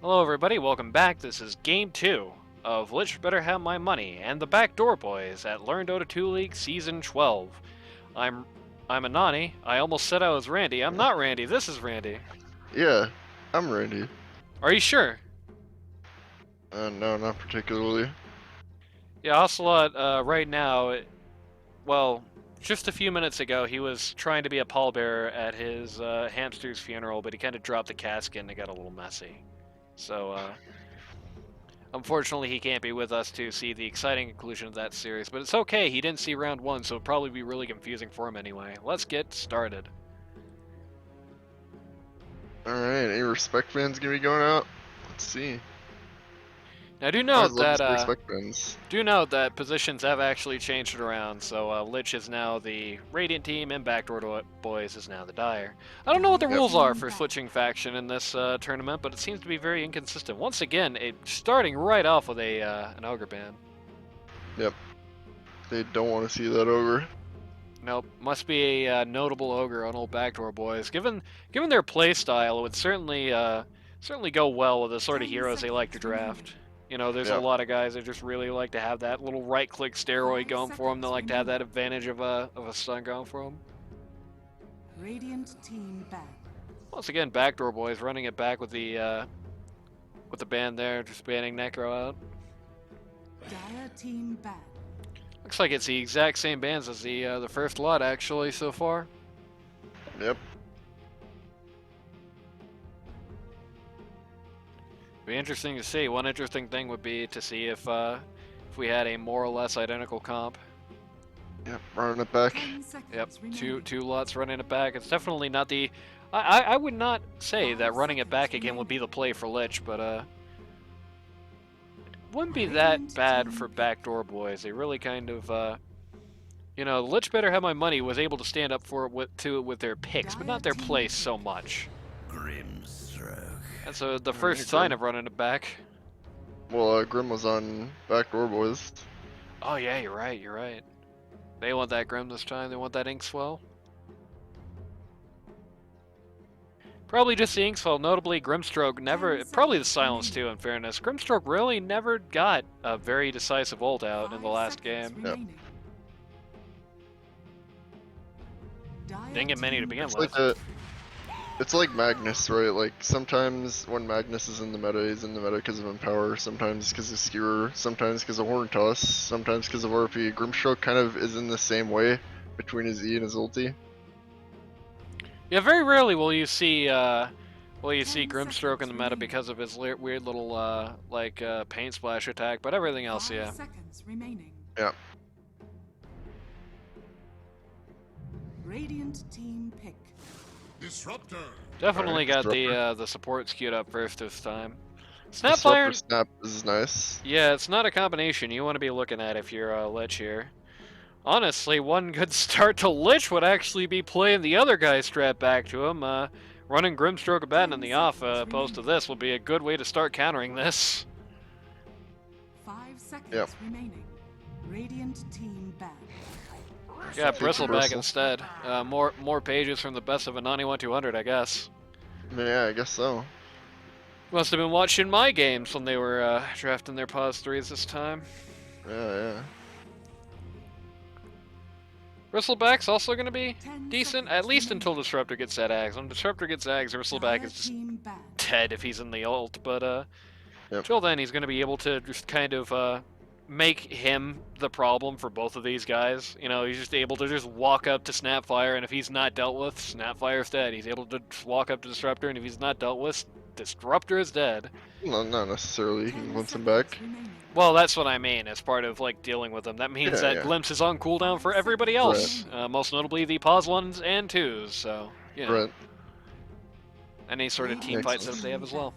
Hello everybody, welcome back. This is Game 2 of Lich Better Have My Money and the Backdoor Boys at Learn Dota 2 League Season 12. I'm Anani. I almost said I was Randy. I'm not Randy, this is Randy. Yeah, I'm Randy. Are you sure? No, not particularly. Yeah, Ocelot, right now, well, just a few minutes ago, he was trying to be a pallbearer at his hamster's funeral, but he kind of dropped the casket and it got a little messy. So, unfortunately, he can't be with us to see the exciting conclusion of that series, but it's okay. He didn't see round one, so it'll probably be really confusing for him anyway. Let's get started. Alright, any respect fans gonna be going out? Let's see. Now, do note that positions have actually changed it around, so Lich is now the Radiant team and Backdoor Boys is now the Dire. I don't know what the rules are for switching faction in this tournament, but it seems to be very inconsistent. Once again, starting right off with an Ogre ban. Yep. They don't want to see that Ogre. Nope, must be a notable Ogre on old Backdoor Boys. Given their playstyle, it would certainly go well with the sort of heroes they like to draft. You know, there's a lot of guys that just really like to have that little right-click steroid going for them. They like to have that advantage of a stun going for them. Radiant team back. Once again, Backdoor Boys running it back with the ban there, just banning Necro out. Dire team back. Looks like it's the exact same bans as the first lot actually so far. Yep. Be interesting to see. One interesting thing would be to see if we had a more or less identical comp. Yep, running it back. Yep, two lots running it back. It's definitely not the. I would not say that running it back again would be the play for Lich, but it wouldn't be that bad for Backdoor Boys. They really kind of you know, Lich Better Have My Money was able to stand up for it with their picks, but not their plays so much. That's the first sign of running it back. Well, Grim was on Backdoor Boys. Oh yeah, you're right. They want that Grim this time. They want that Inkswell. Probably just the Inkswell. Notably, Grimstroke never... Probably the Silence too, in fairness. Grimstroke really never got a very decisive ult out in the last game. Yep. Didn't get many to begin with. It's like Magnus, right? Like, sometimes when Magnus is in the meta, he's in the meta because of Empower, sometimes because of Skewer, sometimes because of Horn Toss, sometimes because of RP. Grimstroke kind of is in the same way between his E and his ulti. Yeah, very rarely will you see Grimstroke in the meta because of his weird little paint splash attack, but everything else, yeah. 5 seconds remaining. Yeah. Radiant team pick. Disruptor. Definitely got the supports queued up first this time. Snapfire Snap is nice. Yeah, it's not a combination you want to be looking at if you're Lich here. Honestly, one good start to Lich would actually be playing the other guy strapped back to him. Running Grimstroke Abaddon in the off opposed to this would be a good way to start countering this. 5 seconds remaining. Radiant team back. Yeah, Bristleback instead. More pages from the best of Anani 1200, I guess. Yeah, I guess so. Must have been watching my games when they were drafting their pause 3s this time. Yeah. Bristleback's also going to be decent, at least until Disruptor gets that Axe. When Disruptor gets Axe, Bristleback is just dead if he's in the ult, but until then he's going to be able to just kind of make him the problem for both of these guys. You know, he's just able to just walk up to Snapfire, and if he's not dealt with, Snapfire's dead. He's able to just walk up to Disruptor, and if he's not dealt with, Disruptor is dead. No, not necessarily. He can glimpse him back. Well, that's what I mean, as part of, like, dealing with them. That means that Glimpse is on cooldown for everybody else. Right. Most notably the pause 1s and 2s, so, you know. Right. Any sort of team fights that they have as well.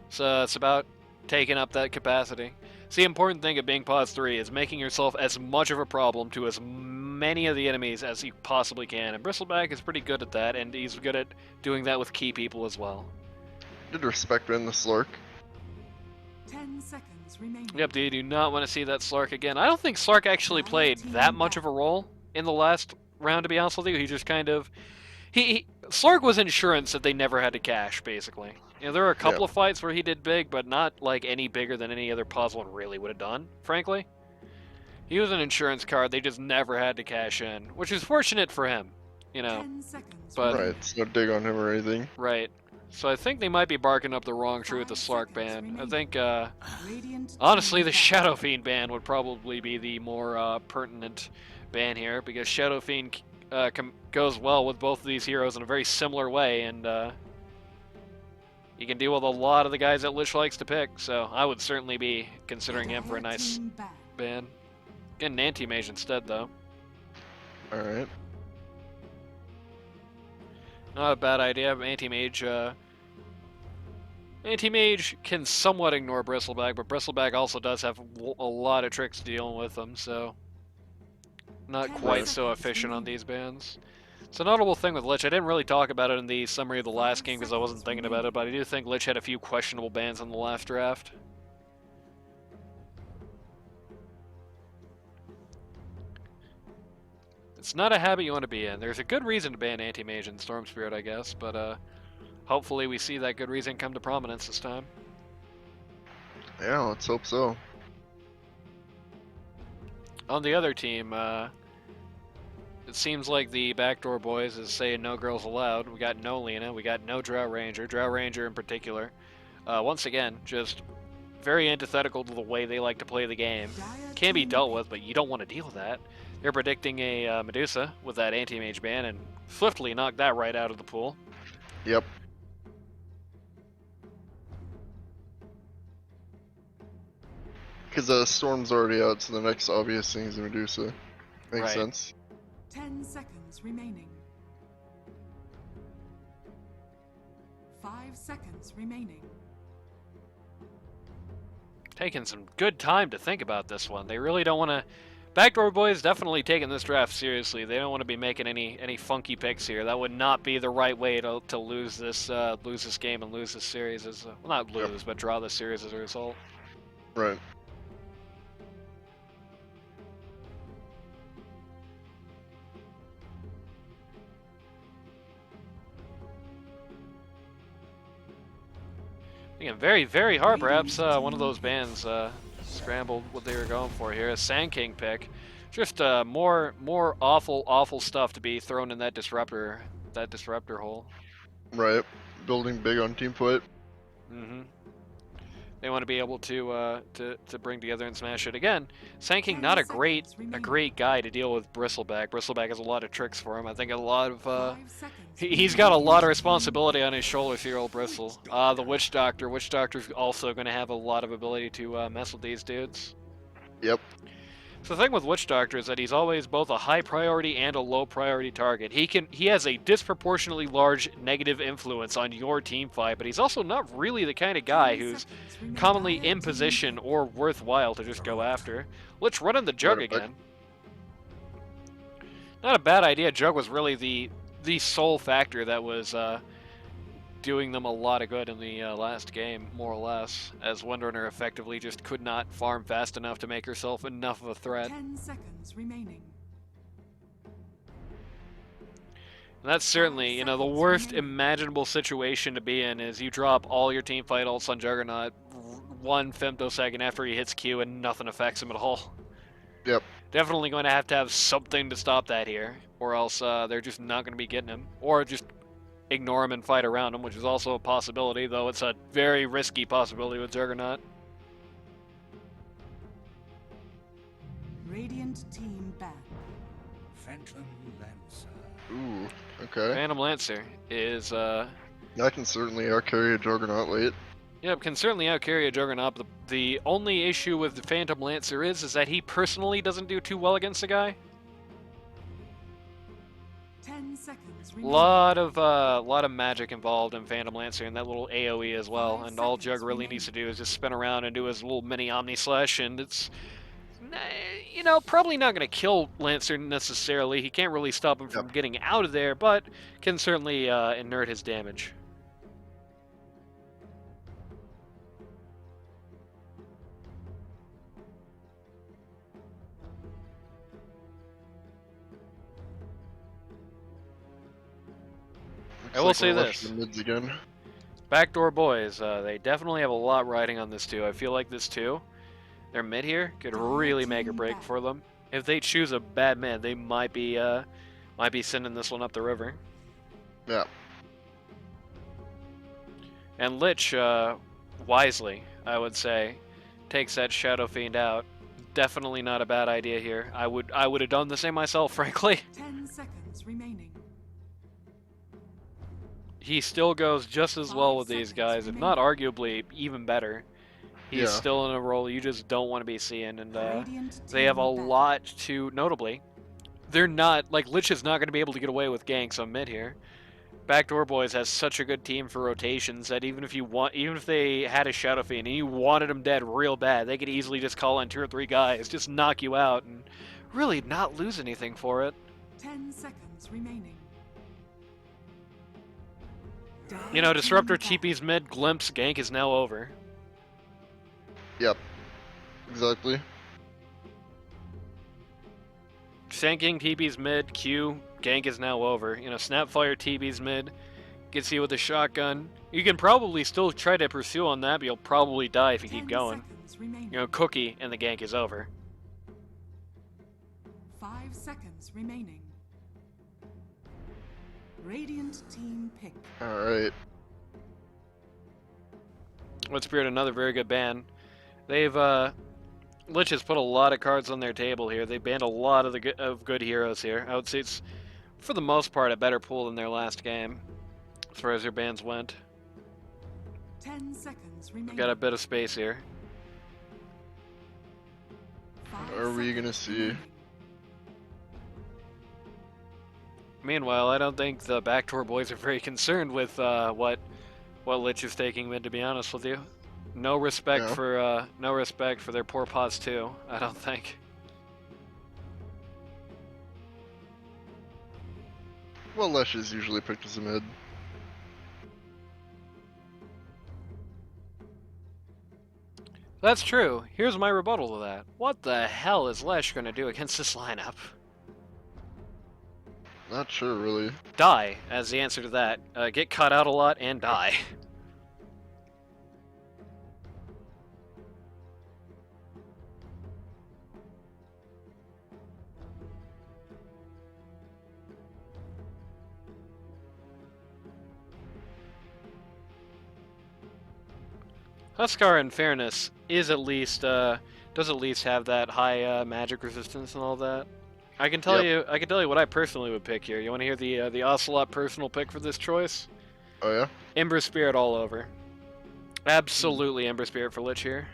So it's about taking up that capacity. See, the important thing of being pause 3 is making yourself as much of a problem to as many of the enemies as you possibly can. And Bristleback is pretty good at that, and he's good at doing that with key people as well. Good respect in the Slurk. 10 seconds remaining. Yep, they do not want to see that Slark again. I don't think Slark actually played that much of a role in the last round, to be honest with you. He just kind of... Slark was insurance that they never had to cash, basically. You know, there were a couple of fights where he did big, but not like any bigger than any other Puzzle really would have done, frankly. He was an insurance card they just never had to cash in, which is fortunate for him, you know. 10 seconds. But Right, it's no dig on him or anything. right. So I think they might be barking up the wrong tree with the 5 Slark seconds ban. I remaining. think, Radiant honestly, team the ban. Shadow Fiend ban would probably be the more pertinent ban here, because Shadow Fiend goes well with both of these heroes in a very similar way, and you can deal with a lot of the guys that Lich likes to pick, so I would certainly be considering him for a nice Team ban. ban. Get an anti-mage instead, though. Alright. Not a bad idea. Anti-mage, Anti-mage can somewhat ignore Bristleback, but Bristleback also does have a lot of tricks dealing with them, so not 10 quite so seconds efficient on remaining. these bans. It's a notable thing with Lich. I didn't really talk about it in the summary of the last game because I wasn't thinking about it, but I do think Lich had a few questionable bans in the last draft. It's not a habit you want to be in. There's a good reason to ban Anti-Mage and Storm Spirit, I guess, but hopefully we see that good reason come to prominence this time. Yeah, let's hope so. On the other team, it seems like the Backdoor Boys is saying no girls allowed. We got no Lena, we got no Drow Ranger in particular. Once again, just very antithetical to the way they like to play the game. Can be dealt with, but you don't want to deal with that. They're predicting a Medusa with that anti-mage ban and swiftly knocked that right out of the pool. Yep. Because Storm's already out, so the next obvious thing is Medusa. Makes Right. sense. 10 seconds remaining. 5 seconds remaining. Taking some good time to think about this one. They really don't want to... Backdoor Boys definitely taking this draft seriously. They don't want to be making any funky picks here. That would not be the right way to lose this game and lose this series. Well, not lose, but draw this series as a result. Right. Again, very, very hard. Perhaps one of those bands scrambled what they were going for here. A Sand King pick. Just more awful stuff to be thrown in that disruptor hole. Right. Building big on team fight. Mm-hmm. They want to be able to bring together and smash it again. Sand King, not a great guy to deal with Bristleback. Bristleback has a lot of tricks for him. I think a lot of 5 seconds. he's got a lot of responsibility on his shoulders here, old Bristle. The Witch Doctor's also going to have a lot of ability to mess with these dudes. Yep. So the thing with Witch Doctor is that he's always both a high priority and a low priority target. He has a disproportionately large negative influence on your team fight, but he's also not really the kind of guy 10 who's seconds remaining. commonly in position or worthwhile to just go after. Let's run in the Jug again. Not a bad idea. Jug was really the sole factor that was doing them a lot of good in the last game, more or less, as Windrunner effectively just could not farm fast enough to make herself enough of a threat. 10 seconds remaining. And that's certainly, the worst imaginable situation to be in is you drop all your team fight ults on Juggernaut 1 femtosecond after he hits Q and nothing affects him at all. Yep. Definitely going to have something to stop that here, or else they're just not going to be getting him. Or just ignore him and fight around him, which is also a possibility, though it's a very risky possibility with Juggernaut. Radiant team ban. Phantom Lancer. Ooh. Okay. Phantom Lancer is, That can certainly outcarry a Juggernaut late. Yep, can certainly outcarry a Juggernaut, but the only issue with the Phantom Lancer is that he personally doesn't do too well against the guy. 10 seconds remaining. Lot of magic involved in Phantom Lancer and that little AoE as well, and all Jug really needs to do is just spin around and do his little mini Omni Slash, and it's, probably not going to kill Lancer necessarily. He can't really stop him from getting out of there, but can certainly inert his damage. I will say this. Mids again. Backdoor Boys, they definitely have a lot riding on this too. I feel like this too, their mid here could really make or break for them. If they choose a bad mid, they might be sending this one up the river. Yeah. And Lich, wisely, I would say, takes that Shadow Fiend out. Definitely not a bad idea here. I would have done the same myself, frankly. 10 seconds remaining. He still goes just as well with these guys, if not arguably even better. He's still in a role you just don't want to be seeing, and they have a lot to, notably, they're not, like, Lich is not going to be able to get away with ganks on mid here. Backdoor Boys has such a good team for rotations that even if they had a Shadow Fiend and you wanted them dead real bad, they could easily just call on 2 or 3 guys, just knock you out, and really not lose anything for it. 10 seconds remaining. You know, Disruptor TP's mid, glimpse, gank is now over. Yep. Exactly. Sanking TP's mid, Q, gank is now over. You know, Snapfire TP's mid, gets you with a shotgun. You can probably still try to pursue on that, but you'll probably die if you keep going. You know, Cookie, and the gank is over. 5 seconds remaining. Radiant team pick. Alright. Wood Spirit, another very good ban. They've, Lich has put a lot of cards on their table here. They banned a lot of good heroes here. I would say it's, for the most part, a better pool than their last game, as far as their bans went. 10 seconds remaining. We've got a bit of space here. What are we gonna see? Meanwhile, I don't think the Backdoor Boys are very concerned with what Lich is taking mid, to be honest with you. No respect for their poor pots too, I don't think. Well, Lesh is usually picked as a mid. That's true. Here's my rebuttal to that. What the hell is Lesh gonna do against this lineup? Not sure, really. Die, as the answer to that. Get cut out a lot and die. Huskar, in fairness, is at least does at least have that high magic resistance and all that. I can tell you what I personally would pick here. You want to hear the Ocelot personal pick for this choice? Oh yeah? Ember Spirit all over. Absolutely Ember Spirit for Lich here.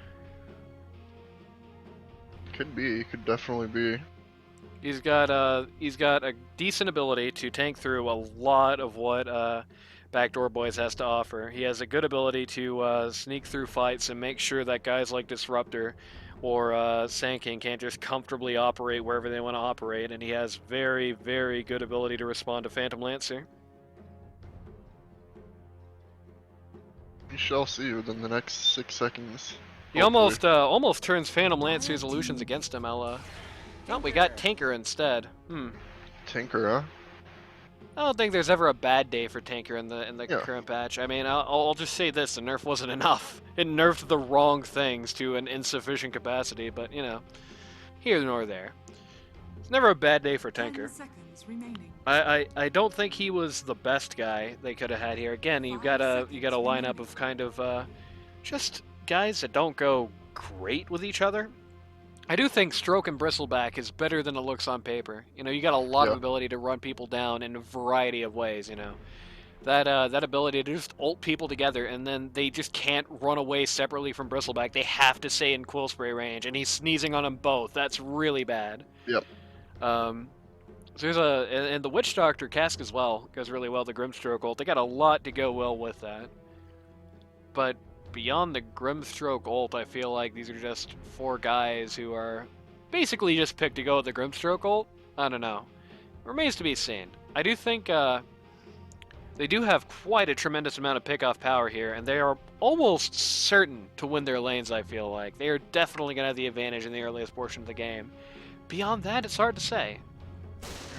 Could be, could definitely be. He's got a decent ability to tank through a lot of what Backdoor Boys has to offer. He has a good ability to sneak through fights and make sure that guys like Disruptor or Sand King can't just comfortably operate wherever they want to operate, and he has very, very good ability to respond to Phantom Lancer. We shall see within the next 6 seconds. He almost turns Phantom Lancer's illusions against him. Oh, we got Tinker instead. Tinker, huh? I don't think there's ever a bad day for Tinker in the current patch. I mean, I'll just say this: the nerf wasn't enough. It nerfed the wrong things to an insufficient capacity. But you know, here nor there. It's never a bad day for Tinker. I don't think he was the best guy they could have had here. Again, you got a lineup of kind of just guys that don't go great with each other. I do think Stroke and Bristleback is better than it looks on paper. You know, you got a lot of ability to run people down in a variety of ways, you know. That ability to just ult people together, and then they just can't run away separately from Bristleback. They have to stay in Quill Spray range, and he's sneezing on them both. That's really bad. Yep. So there's and the Witch Doctor cask as well goes really well, the Grimstroke ult. They got a lot to go well with that. But beyond the Grimstroke ult, I feel like these are just 4 guys who are basically just picked to go with the Grimstroke ult. I don't know. Remains to be seen. I do think they do have quite a tremendous amount of pickoff power here, and they are almost certain to win their lanes, I feel like. They are definitely going to have the advantage in the earliest portion of the game. Beyond that, it's hard to say.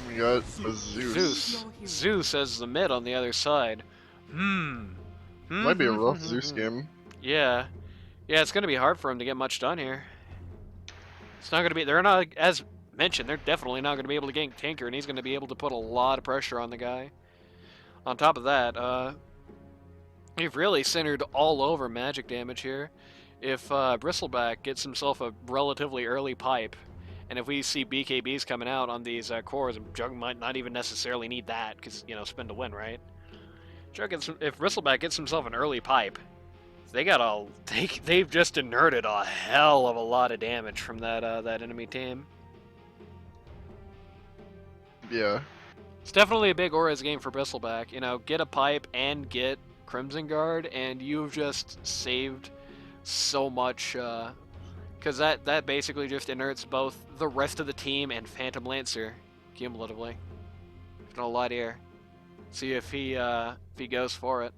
We got a Zeus. Zeus as the mid on the other side. Might be a rough Zeus game. Yeah. Yeah, it's going to be hard for him to get much done here. It's not going to be... They're not, as mentioned, they're definitely not going to be able to gank Tinker, and he's going to be able to put a lot of pressure on the guy. On top of that, you've really centered all over magic damage here. If Bristleback gets himself a relatively early pipe, and if we see BKBs coming out on these cores, Jug might not even necessarily need that, because, you know, spin to win, right? If Bristleback gets himself an early pipe, they've just inerted a hell of a lot of damage from that enemy team. Yeah. It's definitely a big Auras game for Bristleback. You know, get a pipe and get Crimson Guard, and you've just saved so much, because that basically just inerts both the rest of the team and Phantom Lancer cumulatively. No lot here. See if he goes for it.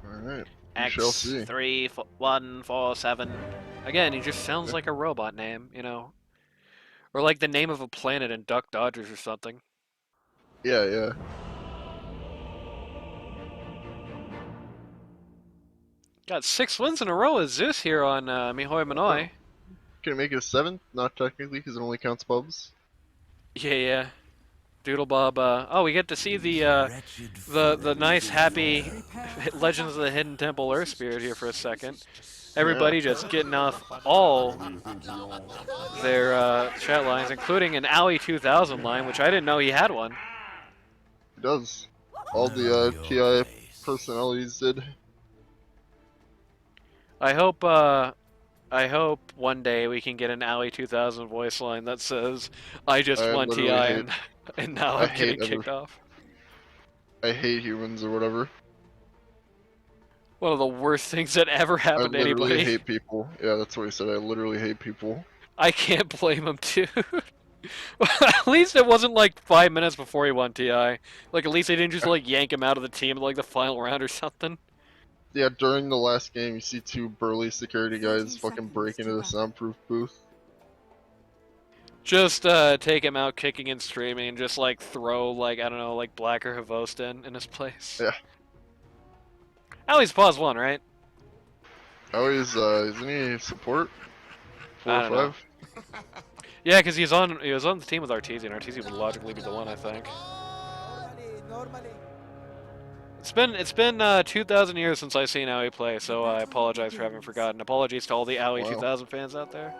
Alright. We shall see. X3147. Again, he just sounds like a robot name, you know. Or like the name of a planet in Duck Dodgers or something. Yeah, yeah. Got 6 wins in a row with Zeus here on Mihoy Manoi. Can it make it a 7th? Not technically, because it only counts pubs. Yeah. Doodle Bob. Oh, we get to see the nice, happy Legends of the Hidden Temple Earth Spirit here for a second. Everybody just getting off all their chat lines, including an Alley 2000 line, which I didn't know he had one. It does. All the TI personalities did. I hope one day we can get an Alley 2000 voice line that says, "I just won TI and now I'm getting kicked off." I hate humans or whatever. One of the worst things that ever happened to anybody. I literally hate people. Yeah, that's what he said. I literally hate people. I can't blame him, dude. At least it wasn't like 5 minutes before he won TI. Like, at least they didn't just like yank him out of the team in like the final round or something. Yeah, during the last game, you see 2 burly security guys fucking break into the soundproof booth. Just take him out kicking and streaming and just like throw like, I don't know, like Black or Havost in his place. Yeah. Alley's pause 1, right? Alley's, isn't he support? 4 or 5? Yeah, because he was on the team with Arteezy, and Arteezy would logically be the one, I think. It's been 2,000 years since I've seen Alley play, so I apologize for having forgotten. Apologies to all the Alley 2000 fans out there.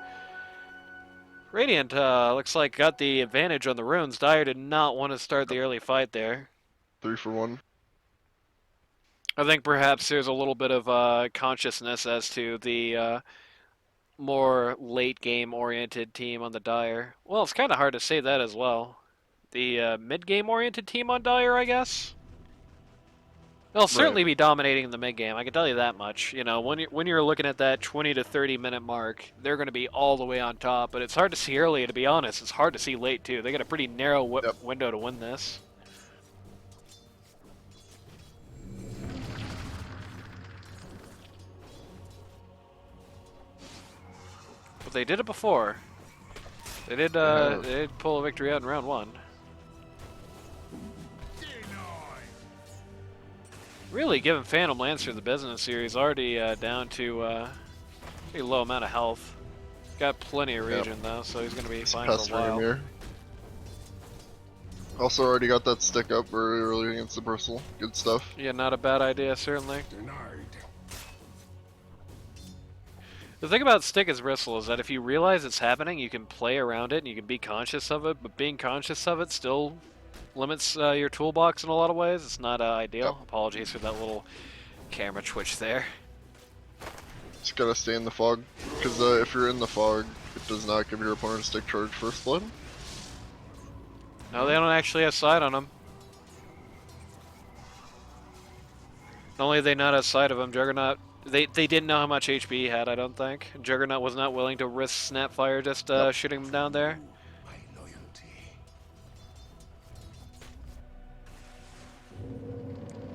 Radiant looks like got the advantage on the runes. Dyer did not want to start the early fight there. 3 for 1. I think perhaps there's a little bit of consciousness as to the more late game oriented team on the Dyer. Well, it's kind of hard to say that as well. The mid game oriented team on Dyer, I guess. They'll certainly be dominating the mid game. I can tell you that much. You know, when you're looking at that 20 to 30 minute mark, they're going to be all the way on top. But it's hard to see early. To be honest, it's hard to see late too. They got a pretty narrow window to win this. But they did it before. They did pull a victory out in round 1. Really giving Phantom Lancer the business here. He's already down to a pretty low amount of health. Got plenty of regen though, so he's going to be fine for a while. Here. Also already got that stick up very early against the Bristle. Good stuff. Yeah, not a bad idea, certainly. The thing about Stick as Bristle is that if you realize it's happening, you can play around it and you can be conscious of it, but being conscious of it still limits your toolbox in a lot of ways. It's not ideal. Yep. Apologies for that little camera twitch there. Just gotta stay in the fog, because if you're in the fog, it does not give your opponent a stick charge first blood. No, they don't actually have sight on him. Not only are they not have sight of him, Juggernaut... They didn't know how much HP he had, I don't think. Juggernaut was not willing to risk Snapfire just shooting him down there.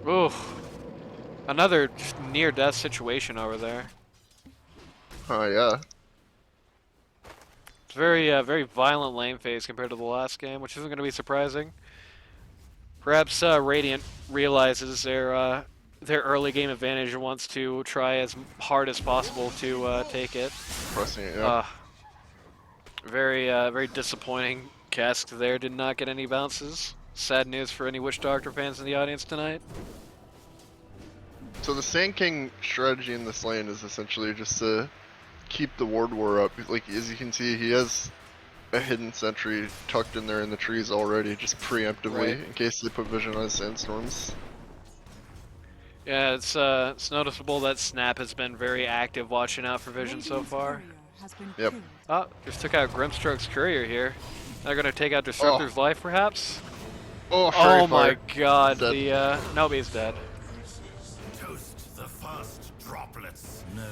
Oof. Another near-death situation over there. Oh, yeah. It's very violent lane phase compared to the last game, which isn't going to be surprising. Perhaps Radiant realizes their early game advantage and wants to try as hard as possible to take it. Pressing it, yeah. Very disappointing. Cask there did not get any bounces. Sad news for any Witch Doctor fans in the audience tonight. So the Sand King strategy in this lane is essentially just to keep the ward war up. Like, as you can see, he has a hidden sentry tucked in there in the trees already, just preemptively, in case they put vision on sandstorms. Yeah, it's noticeable that Snap has been very active watching out for vision so far. Yep. Oh, just took out Grimstroke's courier here. They're gonna take out Disruptor's life, perhaps? Oh my god, dead. nope, he's dead. Toast the first droplets. No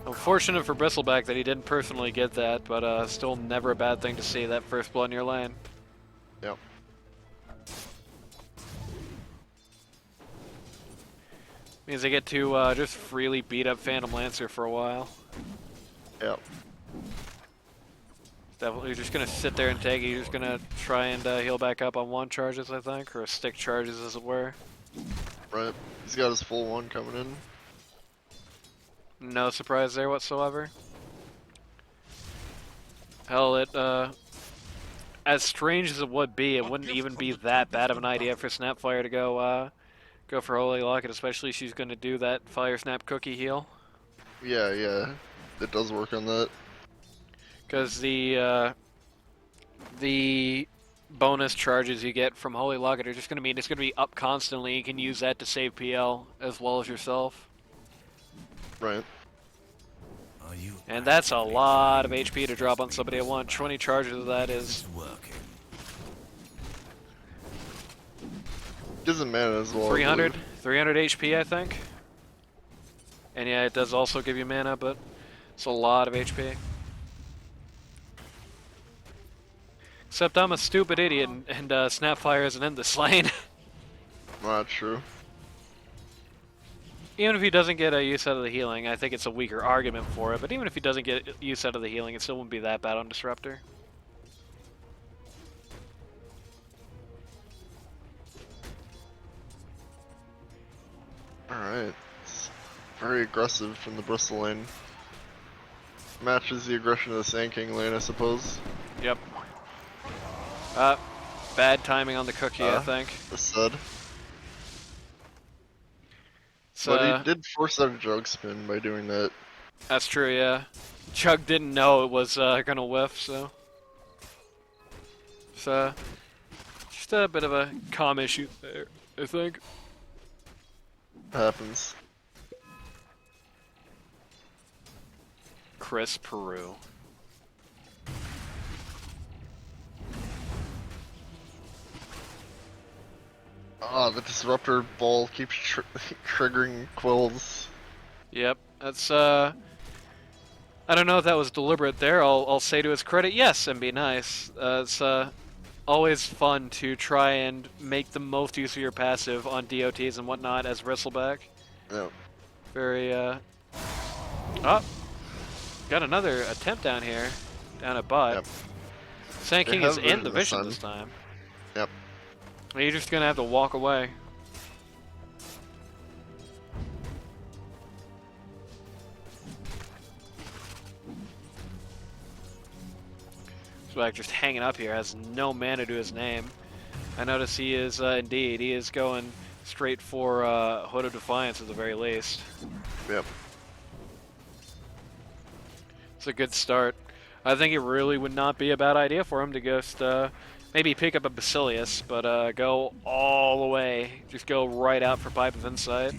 Unfortunate for Bristleback that he didn't personally get that, but still never a bad thing to see that first blood in your lane. Yep. Means they get to just freely beat up Phantom Lancer for a while. Yep. Definitely just gonna sit there and take it. He's just gonna try and heal back up on one charges, I think, or stick charges as it were. Right. He's got his full one coming in. No surprise there whatsoever. Hell, as strange as it would be, it wouldn't even be that bad of an idea for Snapfire to go for Holy Locket, especially if she's gonna do that Fire Snap Cookie heal. Yeah, it does work on that. Because the bonus charges you get from Holy Locket are just gonna mean it's gonna be up constantly. You can use that to save PL as well as yourself. Right. And that's a lot of HP to drop on somebody at once. 20 charges of that is working. Gives him mana as well. 300 HP, I think. And yeah, it does also give you mana, but it's a lot of HP. Except I'm a stupid idiot, and Snapfire isn't in this lane. Not true. Even if he doesn't get a use out of the healing, I think it's a weaker argument for it, but even if he doesn't get use out of the healing, it still wouldn't be that bad on Disruptor. Alright. It's very aggressive from the Bristol lane. Matches the aggression of the Sand King lane, I suppose. Yep. Bad timing on the cookie, I think. The Sud. So, but he did force out a jug spin by doing that. That's true, yeah. Chug didn't know it was gonna whiff, so. So, just a bit of a comm issue there, I think. Happens. Chris Peru. Ah, the Disruptor ball keeps triggering quills. Yep, that's I don't know if that was deliberate there. I'll say to his credit, yes, and be nice. It's always fun to try and make the most use of your passive on DOTs and whatnot as Bristleback. Yep. Very oh, got another attempt down here, down at bot. Yep. Sand King is in the vision this time. Yep. You're just gonna have to walk away. Swag just hanging up here, has no mana to his name. I notice he is indeed, he is going straight for Hood of Defiance at the very least. Yep. It's a good start. I think it really would not be a bad idea for him to just maybe pick up a Basilius, but go all the way. Just go right out for Pipe of Insight.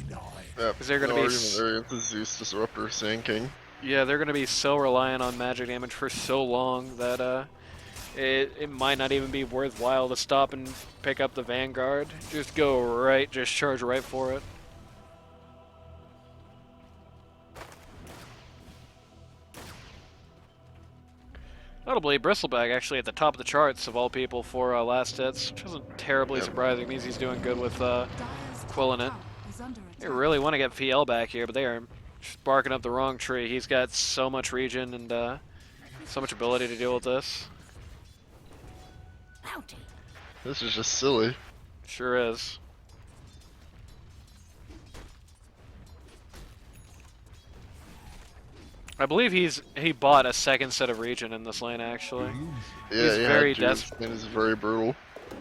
Yep. Because they're going to be... the Zeus Disruptor Sand King. Yeah, they're going to be so reliant on magic damage for so long that it might not even be worthwhile to stop and pick up the Vanguard. Just go right, just charge right for it. Notably, Bristleback actually at the top of the charts of all people for last hits, which isn't terribly surprising. It means he's doing good with Quill in it. They really want to get PL back here, but they are just barking up the wrong tree. He's got so much regen, and So much ability to deal with this. This is just silly. Sure is. I believe he bought a second set of regen in this lane actually. Yeah, He's yeah, very dude, this thing is very brutal.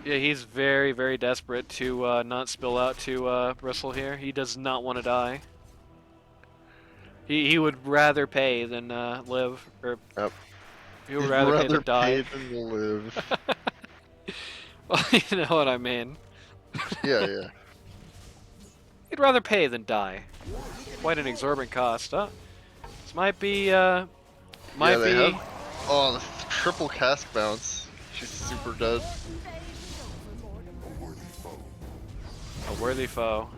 Yeah, he's very, very desperate to not spill out to Bristle here. He does not want to die. He would rather pay than live, or Yep. he would rather pay than die. Than live. Well, you know what I mean. Yeah, yeah. He'd rather pay than die. Quite an exorbitant cost. Huh? This might be Have, oh, the triple cask bounce. She's super dead. a worthy foe.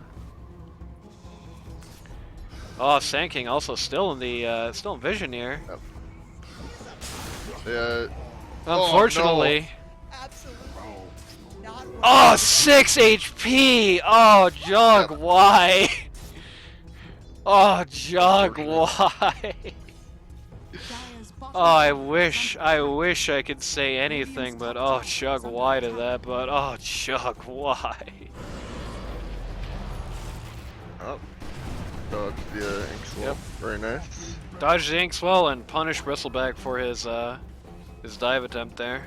Oh, Sand King also still in the still in vision here. Yep. Yeah. Unfortunately. Oh, 6 HP! Oh, Jug, why? Oh, Jug, why? Oh, I wish I could say anything, but oh, Jug, why to that? But oh, Jug, why? Oh. Dodge the Inkswell. Yep. Very nice. Dodge the Inkswell and punish Bristleback for his dive attempt there.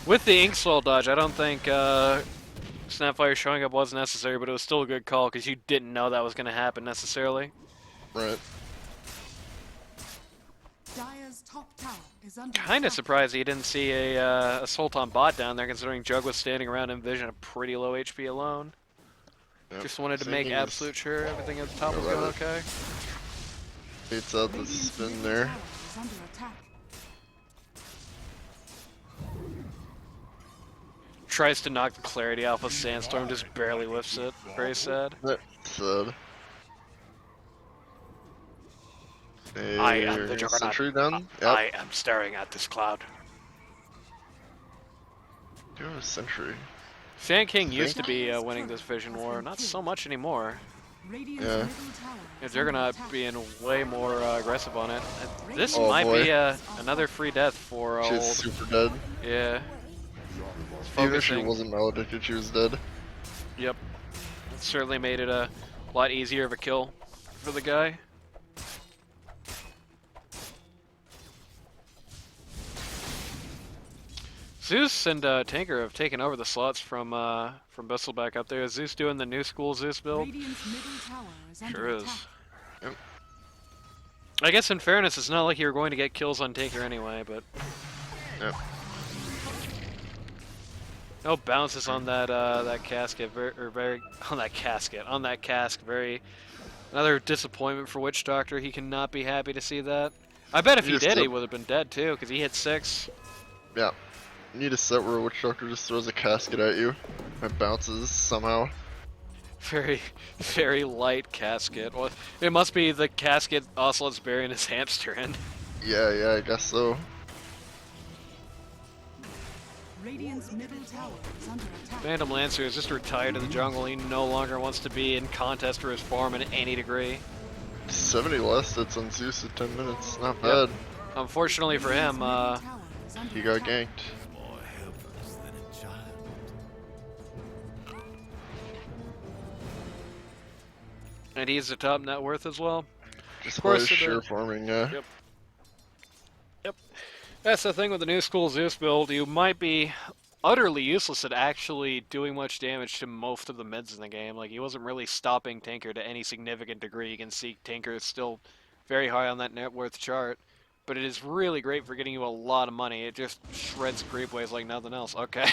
With the Inkswell dodge, I don't think Snapfire showing up was necessary, but it was still a good call because you didn't know that was going to happen necessarily. Right. Kind of surprised he didn't see a Sultan bot down there, considering Jug was standing around in vision at pretty low HP alone. Yep. Just wanted to make absolute sure everything at the top was going okay. Beats out the spin there. Tries to knock the clarity off of Sandstorm, just barely whiffs it. Very sad. Sad. I am the Juggernaut. Sentry down. Yep. I am staring at this cloud. Do a sentry. Sand King used to be winning this Vision War, not so much anymore. Yeah. Juggernaut being way more aggressive on it. This Oh, might boy. be another free death for She's old. super dead. Yeah. Even if she Focusing. wasn't maledicted, she was dead. Yep. It certainly made it a lot easier of a kill for the guy. Zeus and Tinker have taken over the slots from Bristleback up there. Is Zeus doing the new school Zeus build? Sure is. Yep. I guess in fairness, it's not like you're going to get kills on Tinker anyway, but Yep. no bounces on that that casket, on that cask. Very another disappointment for Witch Doctor. He cannot be happy to see that. I bet if he did, he would have been dead too, because he hit 6. Yeah. You need a set where a Witch Doctor just throws a casket at you. It bounces somehow. Very, very light casket. Well, it must be the casket Ocelot's burying his hamster in. Yeah, yeah, I guess so. Phantom Lancer is just retired to the jungle. He no longer wants to be in contest for his farm in any degree. 70 less hits on Zeus at 10 minutes. Not bad. Unfortunately for him, He got ganked. More helpless than a child. and he's the top net worth as well. Just Of course, by sheer farming, yeah. Yep. Yep. That's the thing with the new school Zeus build. You might be utterly useless at actually doing much damage to most of the mids in the game. Like, he wasn't really stopping Tinker to any significant degree. You can see Tinker is still very high on that net worth chart. But it is really great for getting you a lot of money. It just shreds creep waves like nothing else. Okay.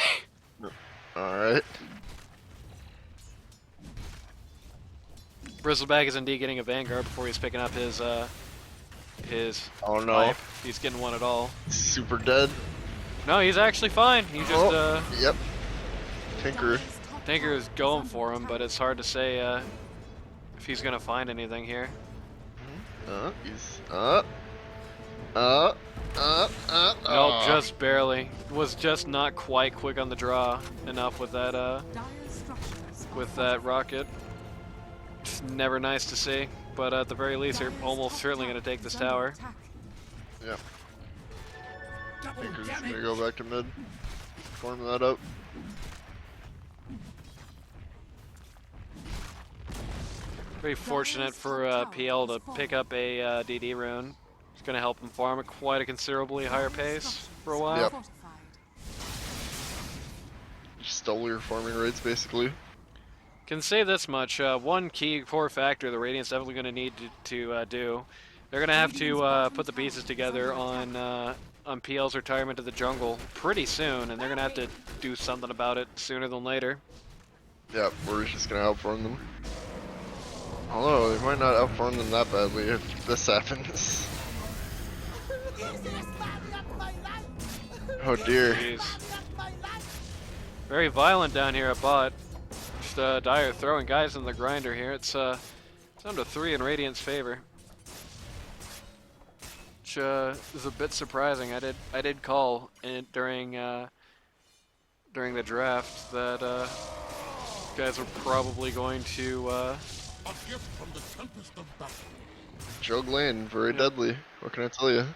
Alright. Bristleback is indeed getting a Vanguard before he's picking up his Oh no. pipe. He's getting one at all. Super dead. No, he's actually fine. He just Yep. Tinker. Tinker is going for him, but it's hard to say if he's gonna find anything here. He's Nope, just barely. Was just not quite quick on the draw enough with that rocket. never nice to see, but at the very least, they're almost certainly going to take this tower. Yeah. Tinker's gonna go back to mid. Farm that up. Very fortunate for PL to pick up a DD rune. It's going to help him farm at quite a considerably higher pace for a while. Yep. Just stole your farming rates, basically. Can say this much, one key core factor the Radiant's definitely going to need to do. They're going to have to put the pieces together on PL's retirement to the jungle pretty soon, and they're going to have to do something about it sooner than later. Yeah, we're just going to outfarm them. Although, they might not outfarm them that badly if this happens. Oh dear. Jeez. Very violent down here at bot. Just Dire throwing guys in the grinder here. It's down to 3 in Radiant's favor. Which is a bit surprising. I did call during the draft that guys were probably going to Jug lane, very deadly. What can I tell you?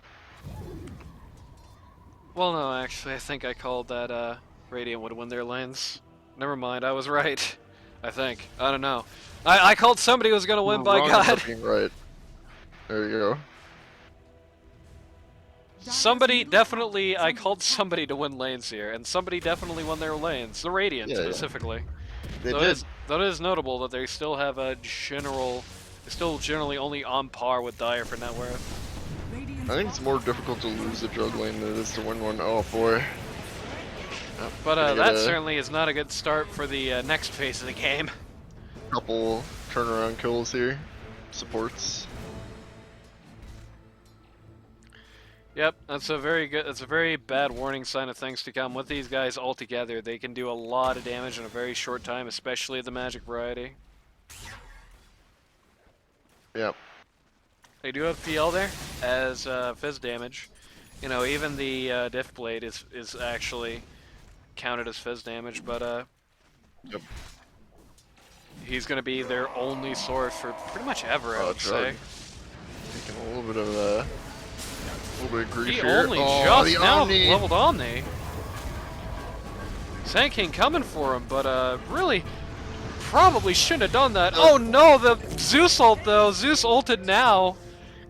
Well, no, actually, I think I called that Radiant would win their lanes. Never mind, I was right. I think. I don't know. I called somebody was going to win, by God. Being right. There you go. Somebody definitely, I called somebody to win lanes here, and somebody definitely won their lanes. The Radiant, specifically. They did. That is notable that they still have a general, they're still generally only on par with Dire for net worth. I think it's more difficult to lose a jug lane than it is to win one. Oh boy. But that certainly is not a good start for the next phase of the game. Couple turnaround kills here. Supports. Yep, that's a very bad warning sign of things to come. With these guys all together, they can do a lot of damage in a very short time, especially the magic variety. Yep. They do have PL there as fizz damage. You know, even the diff blade is actually counted as fizz damage, but Yep. he's gonna be their only source for pretty much ever, I would say. Taking a little bit of grief He here. only Oh, just the now Omni. leveled Omni. Sand King coming for him, but really probably shouldn't have done that. Oh no, the Zeus ult though. Zeus ulted now.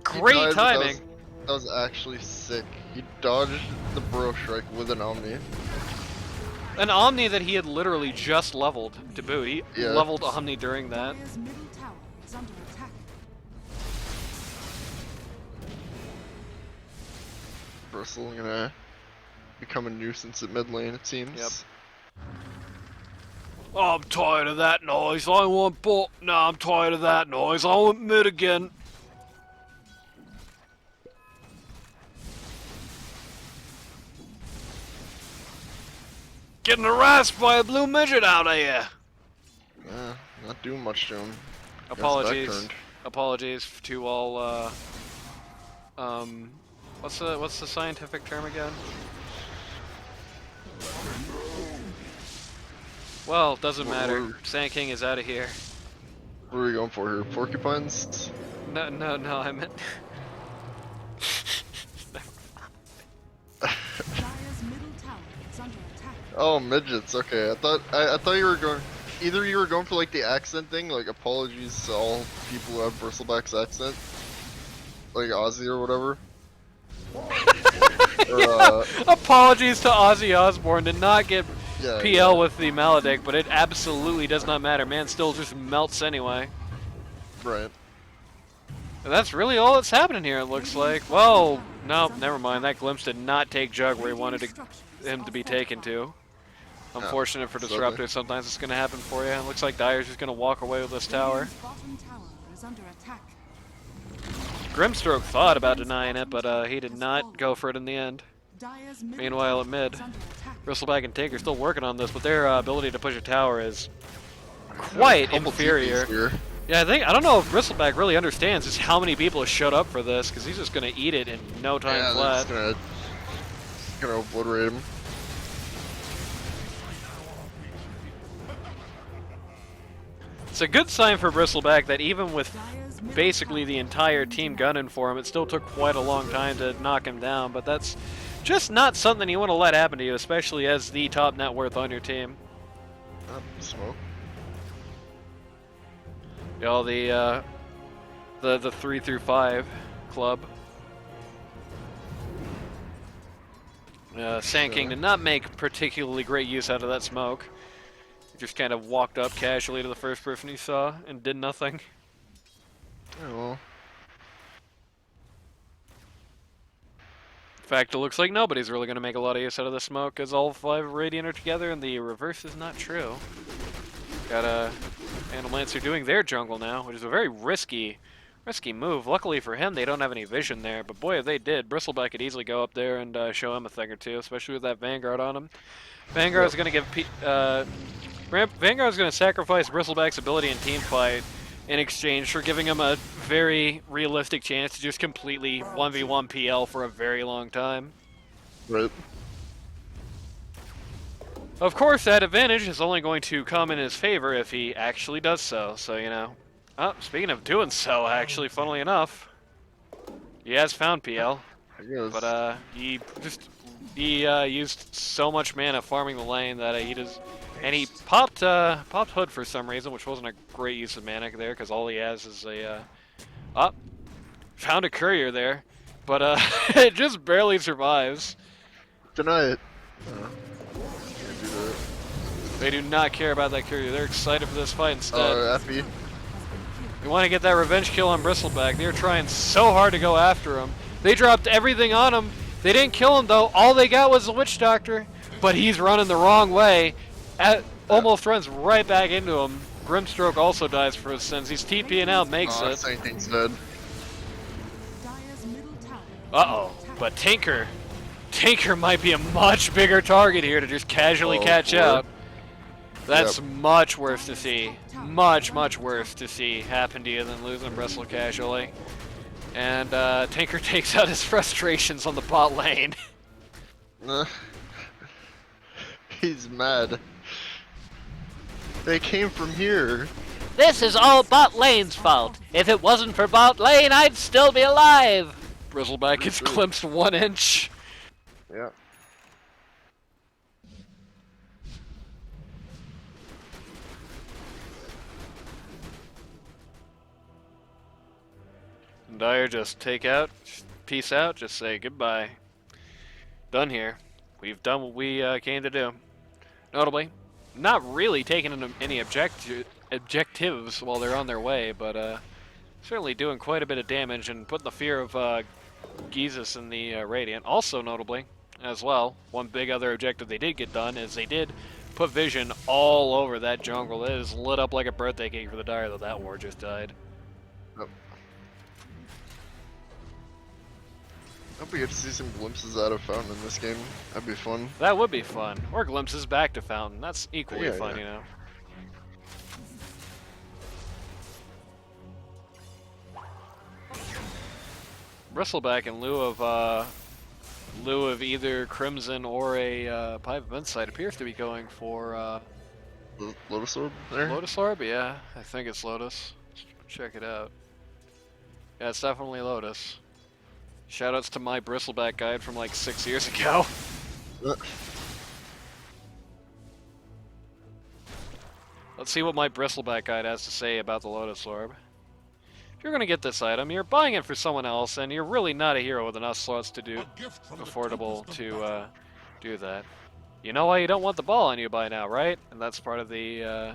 Great timing. That was actually sick. He dodged the Bro Strike with an Omni. An Omni that he had literally just leveled to boot. He leveled Omni during that. Bristle gonna become a nuisance at mid lane, it seems. Yep. Oh, I'm tired of that noise. I want bot. No, I'm tired of that noise. I want mid again. Getting harassed by a blue midget out of here. Yeah, not doing much to him. Apologies. Apologies to all. What's the scientific term again? Well, doesn't matter. Sand King is out of here. What are we going for here? Porcupines? No, I meant. Oh, midgets. Okay, I thought you were going. Either you were going for like the accent thing, like apologies to all people who have Bristleback's accent, like Ozzy or whatever. Or, Apologies to Ozzy Osbourne, did not get yeah, PL with the Maledict, but it absolutely does not matter. Man still just melts anyway. Right. And that's really all that's happening here, it looks like. Well, no, never mind. That glimpse did not take Jug where he wanted him to be taken to. Unfortunate for Disruptor, sometimes it's going to happen for you. It looks like Dire's just going to walk away with this tower. Grimstroke thought about denying it, but he did not go for it in the end. Meanwhile, at mid, Bristleback and Tinker still working on this, but their ability to push a tower is quite inferior. Yeah, I don't know if Bristleback really understands just how many people have showed up for this, because he's just going to eat it in no time flat. Yeah, gonna obliterate him. It's a good sign for Bristleback that even with basically the entire team gunning for him, it still took quite a long time to knock him down, but that's just not something you want to let happen to you, especially as the top net worth on your team. Smoke. Y'all, the 3 through 5 club. Sand King did not make particularly great use out of that smoke. He just kind of walked up casually to the first person he saw and did nothing. Oh, well. In fact, it looks like nobody's really going to make a lot of use out of the smoke because all 5 Radiant are together, and the reverse is not true. Got a Lancer doing their jungle now, which is a very risky move. Luckily for him, they don't have any vision there, but boy, if they did, Bristleback could easily go up there and show him a thing or two, especially with that Vanguard on him. Vanguard's going to give Vanguard's going to sacrifice Bristleback's ability in teamfight in exchange for giving him a very realistic chance to just completely 1v1 PL for a very long time. Right. Of course, that advantage is only going to come in his favor if he actually does so, so you know. Oh, speaking of doing so, actually, funnily enough, he has found PL, but he used so much mana farming the lane that he popped Hood for some reason, which wasn't a great use of mana there, because all he has is found a courier there, but it just barely survives. Deny it. They do not care about that courier. They're excited for this fight instead. Effie. They want to get that revenge kill on Bristleback. They're trying so hard to go after him. They dropped everything on him. They didn't kill him though. All they got was the Witch Doctor, but he's running the wrong way. Almost runs right back into him. Grimstroke also dies for his sins. He's TPing out, makes it. Same thing's dead. Uh-oh, but Tinker might be a much bigger target here to just casually catch out. That's much worse to see. Much worse to see happen to you than losing Bristle casually. And Tinker takes out his frustrations on the bot lane. He's mad. They came from here. This is all bot lane's fault. If it wasn't for bot lane, I'd still be alive. Bristleback gets glimpsed 1 inch. Yeah. Dire just take out, peace out, just say goodbye. Done here. We've done what we came to do. Notably, not really taking any objectives while they're on their way, but certainly doing quite a bit of damage and putting the fear of Gizus in the Radiant. Also notably, as well, one big other objective they did get done is they did put vision all over that jungle. It is lit up like a birthday cake for the Dire, though that war just died. Yep. I hope we get to see some glimpses out of Fountain in this game. That'd be fun. That would be fun. Or glimpses back to Fountain. That's equally fun, you know. Bristleback, in lieu of either Crimson or a Pipe of Insight, appears to be going for Lotus Orb there? Lotus Orb? Yeah, I think it's Lotus. Let's check it out. Yeah, it's definitely Lotus. Shoutouts to my Bristleback guide from like 6 years ago. Let's see what my Bristleback guide has to say about the Lotus Orb. If you're going to get this item, you're buying it for someone else, and you're really not a hero with enough slots to do affordable to do that. You know why you don't want the ball on you by now, right? And that's part of the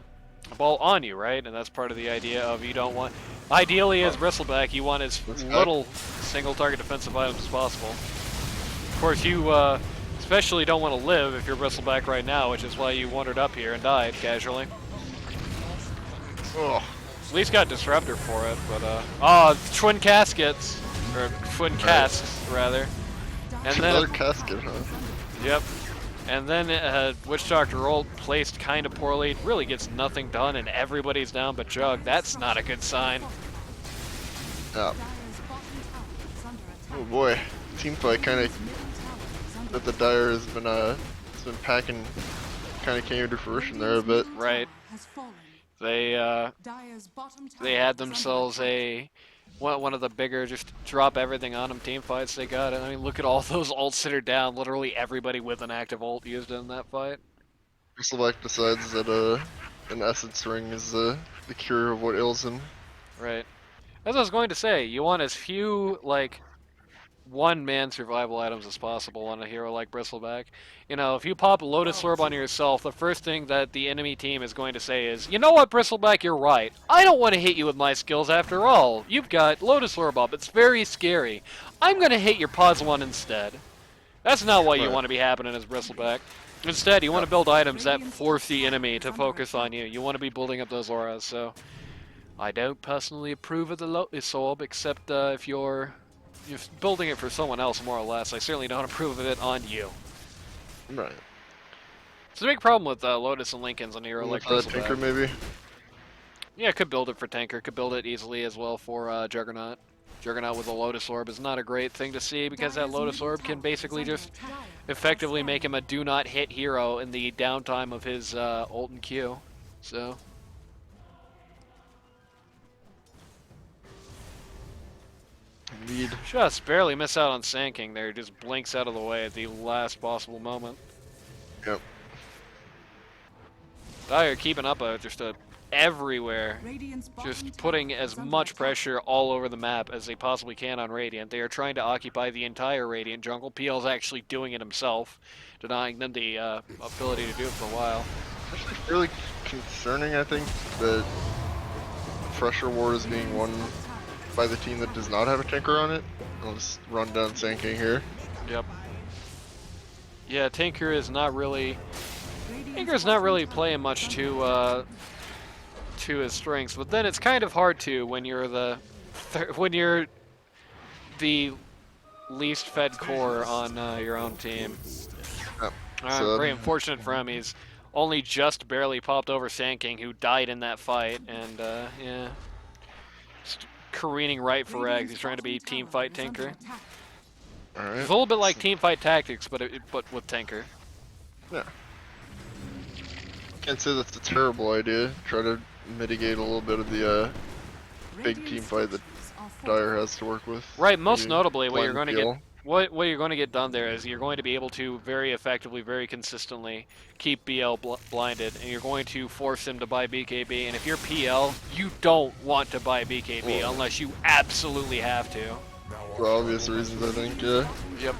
ball on you, right? And that's part of the idea of you don't want... Ideally, as Bristleback, you want as little single-target defensive items as possible. Of course, you especially don't want to live if you're Bristleback right now, which is why you wandered up here and died casually. Oh. At least got Disruptor for it, but twin caskets, or twin casks rather. And then another casket, huh? Yep. And then Witch Doctor roll placed kind of poorly, really gets nothing done, and everybody's down but Jug. That's not a good sign. Yeah. Oh boy, teamfight kind of that the Dire has been packing kind of came to fruition there a bit. Right. They Dire's bottom tower they had is under themselves attack. one of the bigger just drop everything on them team fights they got. I mean, look at all those ults that are down. Literally everybody with an active ult used in that fight. Bristleback decides that an essence ring is the cure of what ails him. Right. As I was going to say, you want as few like one-man survival items as possible on a hero like Bristleback. You know, if you pop a Lotus Orb on yourself, the first thing that the enemy team is going to say is, you know what, Bristleback, you're right. I don't want to hit you with my skills after all. You've got Lotus Orb up. It's very scary. I'm going to hit your Pause 1 instead. That's not what you want to be happening as Bristleback. Instead, you want to build items that force the enemy to focus on you. You want to be building up those auras, so... I don't personally approve of the Lotus Orb, except if you're building it for someone else, more or less. I certainly don't approve of it on you. Right. It's a big problem with Lotus and Lincolns on a hero like Tinker, Bristleback. maybe? Yeah, could build it for Tanker. Could build it easily as well for Juggernaut. Juggernaut with a Lotus Orb is not a great thing to see because that Lotus Orb can basically just effectively make him a do not hit hero in the downtime of his ult and Q. So... Indeed. Just barely miss out on Sand King there. Just blinks out of the way at the last possible moment. Yep. Dire keeping up just everywhere. Just putting as much pressure all over the map as they possibly can on Radiant. They are trying to occupy the entire Radiant jungle. PL's actually doing it himself, denying them the ability to do it for a while. Actually fairly concerning, I think, that Pressure War is being won by the team that does not have a Tinker on it. I'll just run down Sand King here. Yep. Yeah, Tinker is not really... Tinker's not really playing much to his strengths, but then it's kind of hard to when you're the least fed core on your own team. Yep. So, very unfortunate for him. He's only just barely popped over Sand King, who died in that fight, and yeah, just careening right for Eggs. He's trying to be team fight Tinker. alright. It's a little bit like team fight tactics, but with Tinker. Yeah. Can't say that's a terrible idea. Try to mitigate a little bit of the big team fight that Dire has to work with. Right. Most Maybe notably, what you're blind going to PL. get. What you're going to get done there is you're going to be able to very effectively, very consistently keep BL blinded, and you're going to force him to buy BKB. And if you're PL, you don't want to buy BKB unless you absolutely have to. For obvious reasons, I think, yeah. Yep.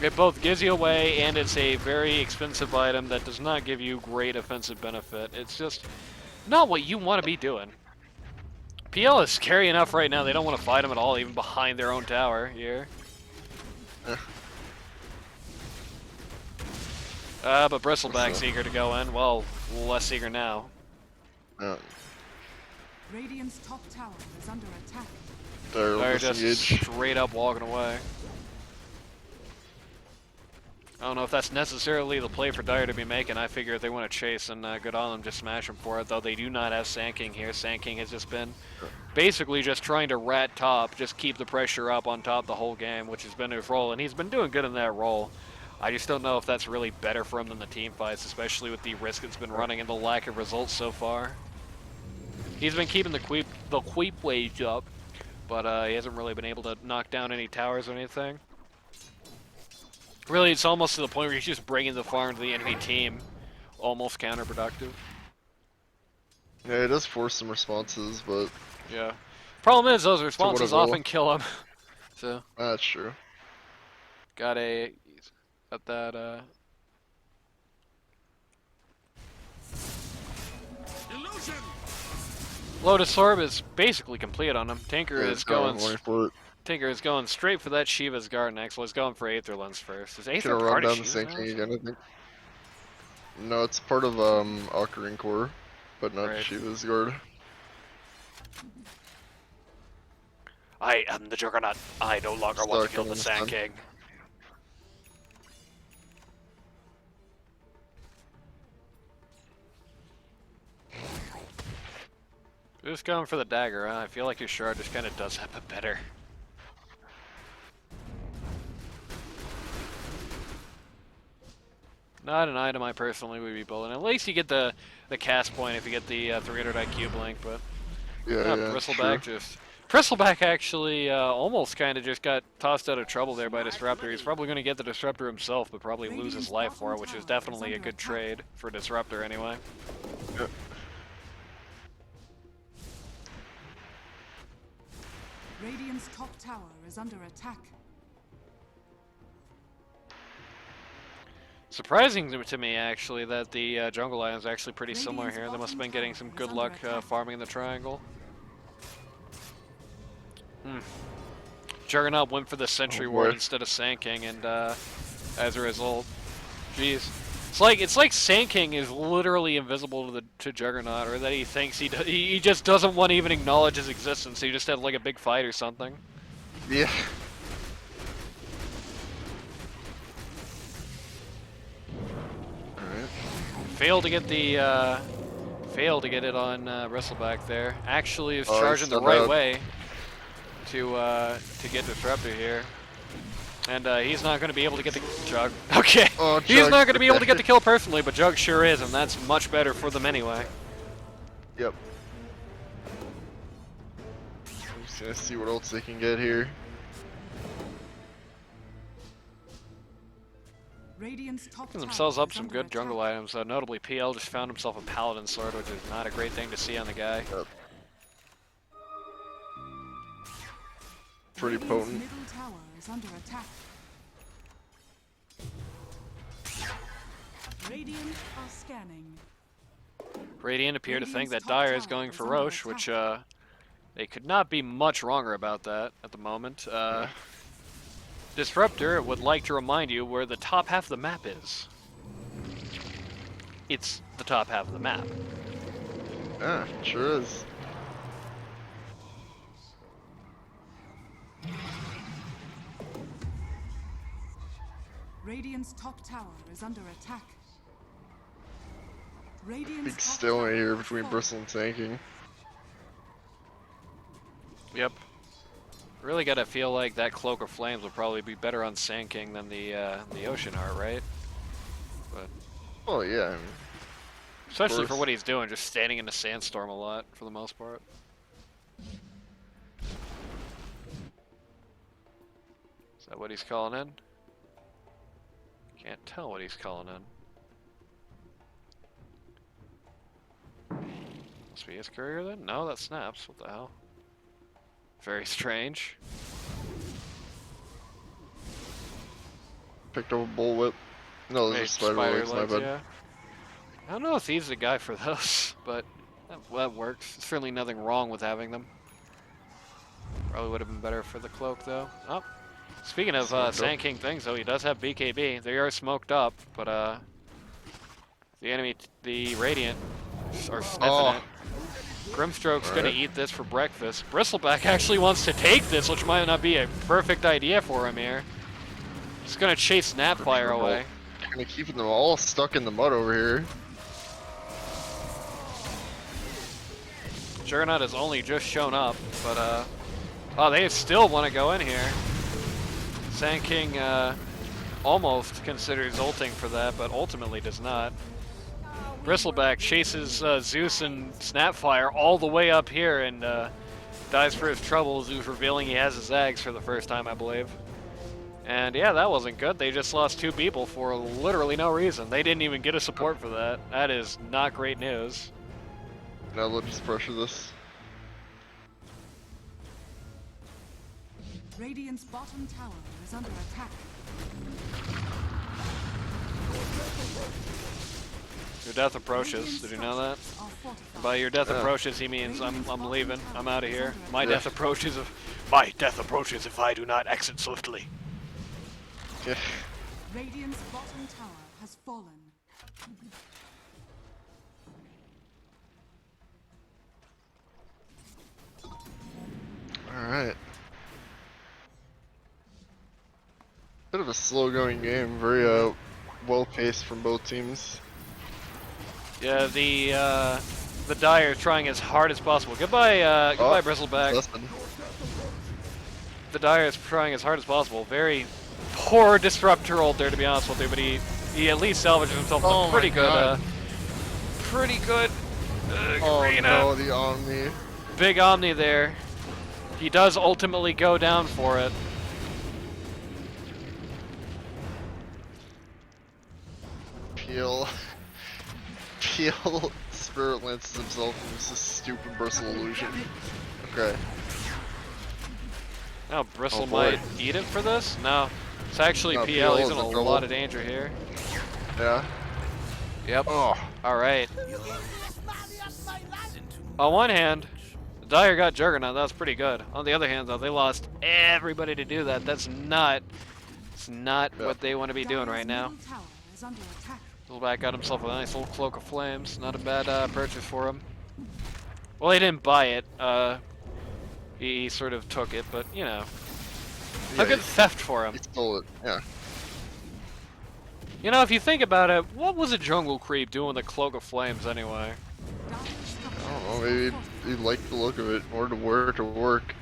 It both gives you away, and it's a very expensive item that does not give you great offensive benefit. It's just not what you want to be doing. PL is scary enough right now, they don't want to fight him at all, even behind their own tower here. But Bristleback's eager to go in. Well, less eager now. Radiant's top tower is under attack. They're Just just straight up walking away. I don't know if that's necessarily the play for Dire to be making. I figure if they want to chase and good on them, just smash them for it. Though they do not have Sand King here. Sand King has just been basically just trying to rat top, just keep the pressure up on top the whole game, which has been his role, and he's been doing good in that role. I just don't know if that's really better for him than the team fights, especially with the risk it's been running and the lack of results so far. He's been keeping the creep wage up, but he hasn't really been able to knock down any towers or anything. Really, it's almost to the point where he's just bringing the farm to the enemy team. Almost counterproductive. Yeah, it does force some responses, but... Yeah. Problem is, those responses avail? often kill him. So, That's true. got that, Illusion! Lotus Orb is basically complete on him. Tinker Yeah, is going... for it. Tinker is going straight for that Shiva's Guard next. Well, he's going for Aether Lens first. Is Aether Gonna run part of down the Shiva's Sand King Guard? again, I think. No, it's part of Ocarina Core, but not Right. Shiva's Guard. I am the Juggernaut. I no longer want to Start kill the coming Sand this King. Just going for the dagger, huh? I feel like your shard just kind of does that, but better. Not an item I personally would be building. At least you get the cast point if you get the 300 IQ blink, but Yeah, Bristleback just... Bristleback actually almost kind of just got tossed out of trouble there by Disruptor. He's probably going to get the Disruptor himself, but probably lose his life for it, which is definitely a good trade for Disruptor anyway. Yep. Radiant's top tower is under attack. Surprising to me, actually, that the jungle item is actually pretty similar here. They must have been getting some good luck farming in the triangle. Juggernaut went for the Sentry Ward instead of Sand King, and as a result, jeez, it's like Sand King is literally invisible to Juggernaut, or that he thinks he just doesn't want to even acknowledge his existence. He just had like a big fight or something. Yeah. Alright. Failed to get the failed to get it on Bristleback there. Actually, is charging the right way to get Disruptor here. And he's not going to be able to get the Jug. Okay, he's not going to be able to get the kill personally, but Jug sure is, and that's much better for them anyway. Yep. I'm just gonna see what else they can get here. Radiant's top Picking themselves up some good jungle items. Notably, PL just found himself a Paladin Sword, which is not a great thing to see on the guy. Yep. Pretty potent. Middle tower is under attack. Radiant are scanning. Radiant appear to think that Dire is going for Roche, which they could not be much wronger about that at the moment. Disruptor would like to remind you where the top half of the map is. It's the top half of the map. Ah, sure is. Radiant's top tower is under attack. Radiant's Big top stalemate tower here has between fallen. Bristle and Tanking. Yep. Really gotta feel like that Cloak of Flames will probably be better on Sand King than the Ocean Heart, right? But Oh yeah. I mean, especially for what he's doing, just standing in a sandstorm a lot for the most part. Is that what he's calling in? Can't tell what he's calling in. Must be his courier then? No, that snaps. What the hell? Very strange. picked up a bullwhip. No, those are spider legs, my bad. Yeah. I don't know if he's the guy for those, but that works. There's certainly nothing wrong with having them. Probably would have been better for the cloak, though. Oh, speaking of Sand King things, though, he does have BKB. They are smoked up, but the enemy, the Radiant, are sniffing it. Grimstroke's gonna eat this for breakfast. Bristleback actually wants to take this, which might not be a perfect idea for him here. He's gonna chase Snapfire away. Kind of keeping them all stuck in the mud over here. Juggernaut has only just shown up, but oh, they still want to go in here. Sand King almost considers ulting for that, but ultimately does not. Bristleback chases Zeus and Snapfire all the way up here and dies for his trouble. Zeus revealing he has his Zags for the first time, I believe. And yeah, that wasn't good. They just lost 2 people for literally no reason. They didn't even get a support for that. That is not great news. Now let's just pressure this. Radiant's bottom tower is under attack. Your death approaches. Did you know that? By your death approaches, he means I'm leaving. I'm out of here. My death approaches if I do not exit swiftly. Yeah. Radiant's bottom tower has fallen. Alright. Bit of a slow going game, very well paced from both teams. Yeah, the Dire is trying as hard as possible. Goodbye, goodbye, Bristleback. Listen. The Dire is trying as hard as possible. Very poor disruptor ult there, to be honest with you, but he he at least salvages himself with a pretty good Oh arena. no, the Omni. Big Omni there. He does ultimately go down for it. Peel Spirit lances himself and uses stupid bristle illusion. Okay. Now Bristle Oh, boy. might eat it for this? No. It's actually No, PL. He's PL in is a in trouble. lot of danger here. Yeah. Yep. Oh. Alright. On one hand, Dire got Juggernaut. That was pretty good. On the other hand, though, they lost everybody to do that. That's not... It's not Yep. what they want to be doing Dire's right now. middle tower is under attack. Fullback got himself a nice little Cloak of Flames. Not a bad purchase for him. Well, he didn't buy it. He sort of took it, but, you know. Yeah, A good he theft for him. stole it. Yeah. You know, if you think about it, what was a jungle creep doing with a Cloak of Flames anyway? Dire's structures I don't know, are maybe fortified. he liked the look of it, or to wear it to work.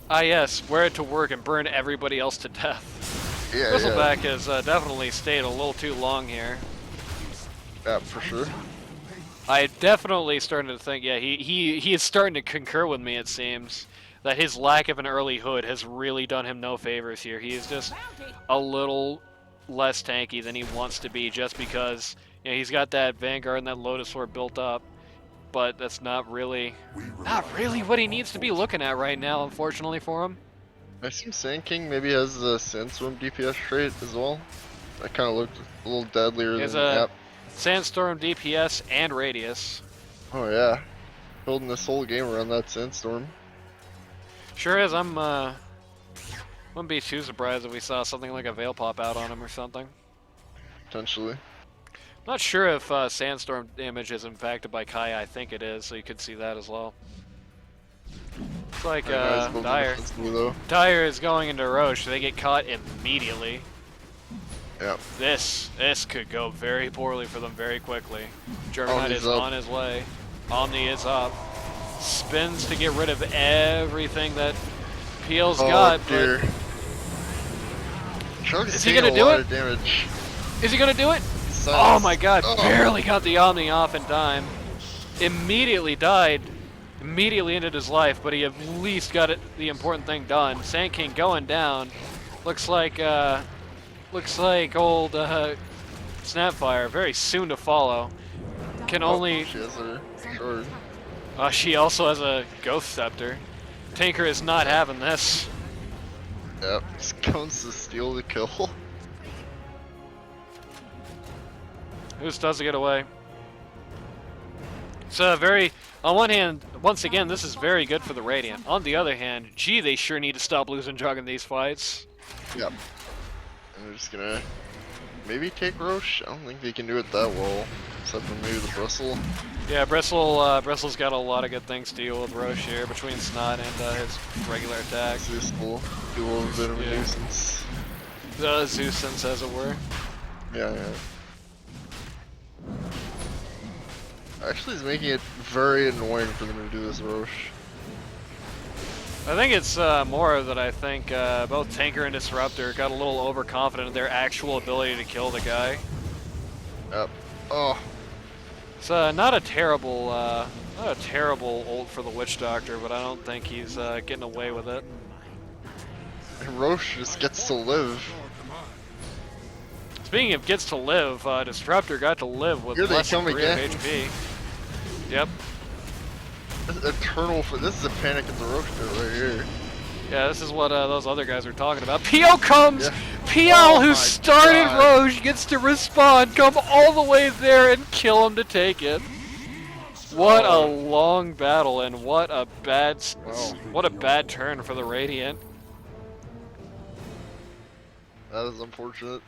Ah yes, wear it to work and burn everybody else to death. Yeah, Bristleback has definitely stayed a little too long here. yeah, for sure. I definitely starting to think, yeah, he is starting to concur with me, it seems, that his lack of an early hood has really done him no favors here. He is just a little less tanky than he wants to be just because, you know, he's got that Vanguard and that Lotus Sword built up, but that's not really what he needs to be looking at right now, unfortunately for him. I assume Sand King maybe has the Sandstorm DPS trait as well. That kind of looked a little deadlier He has than a Yep. Sandstorm DPS and Radius. Oh yeah, building this whole game around that Sandstorm. Sure is. Wouldn't be too surprised if we saw something like a Veil pop out on him or something. Potentially. Not sure if Sandstorm damage is impacted by Kaya. I think it is, so you could see that as well. It's like Very nice building Dire. defensively, though. Dire is going into Roche. They get caught immediately. Yeah. This could go very poorly for them very quickly. Juggernaut Omni's is up. on his way. Omni is up. Spins to get rid of everything that PL's got. Dear. Chug's Is he taking gonna a do lot it? of damage. But is he gonna do it? Silence. Oh my god, Oh. barely got the Omni off in time. Immediately died. Immediately ended his life, but he at least got the important thing done. Sand King going down. Looks like old Snapfire, very soon to follow. Can only She has her sword. she also has a Ghost Scepter. Tinker is not having this. Yep. Just comes to steal the kill. Who's does to get away? It's very, on one hand, once again, this is very good for the Radiant. On the other hand, gee, they sure need to stop losing Jug in these fights. Yep. And they're just gonna maybe take Roche. I don't think they can do it that well, except for maybe the Bristle. Yeah, Bristle's got a lot of good things to deal with Roche here between Snot and his regular attack. Zeus will do a little bit of a Yeah. nuisance. The Zeusance, as it were. Yeah, yeah. Actually, it's making it very annoying for them to do this Roche. I think it's more that I think both Tanker and Disruptor got a little overconfident in their actual ability to kill the guy. Yep. Oh, It's not a terrible ult for the Witch Doctor, but I don't think he's getting away with it. and Roche just gets to live. Speaking of gets to live, Disruptor got to live with Here they less than come 3 again. of HP. Yep. This is eternal for this is a panic at the Roche bit right here. Yeah, this is what those other guys were talking about. PO comes! Yeah. PL, Oh who my started God. Roche, gets to respawn, come all the way there and kill him to take it. What a long battle, and what a bad turn for the Radiant. That is unfortunate.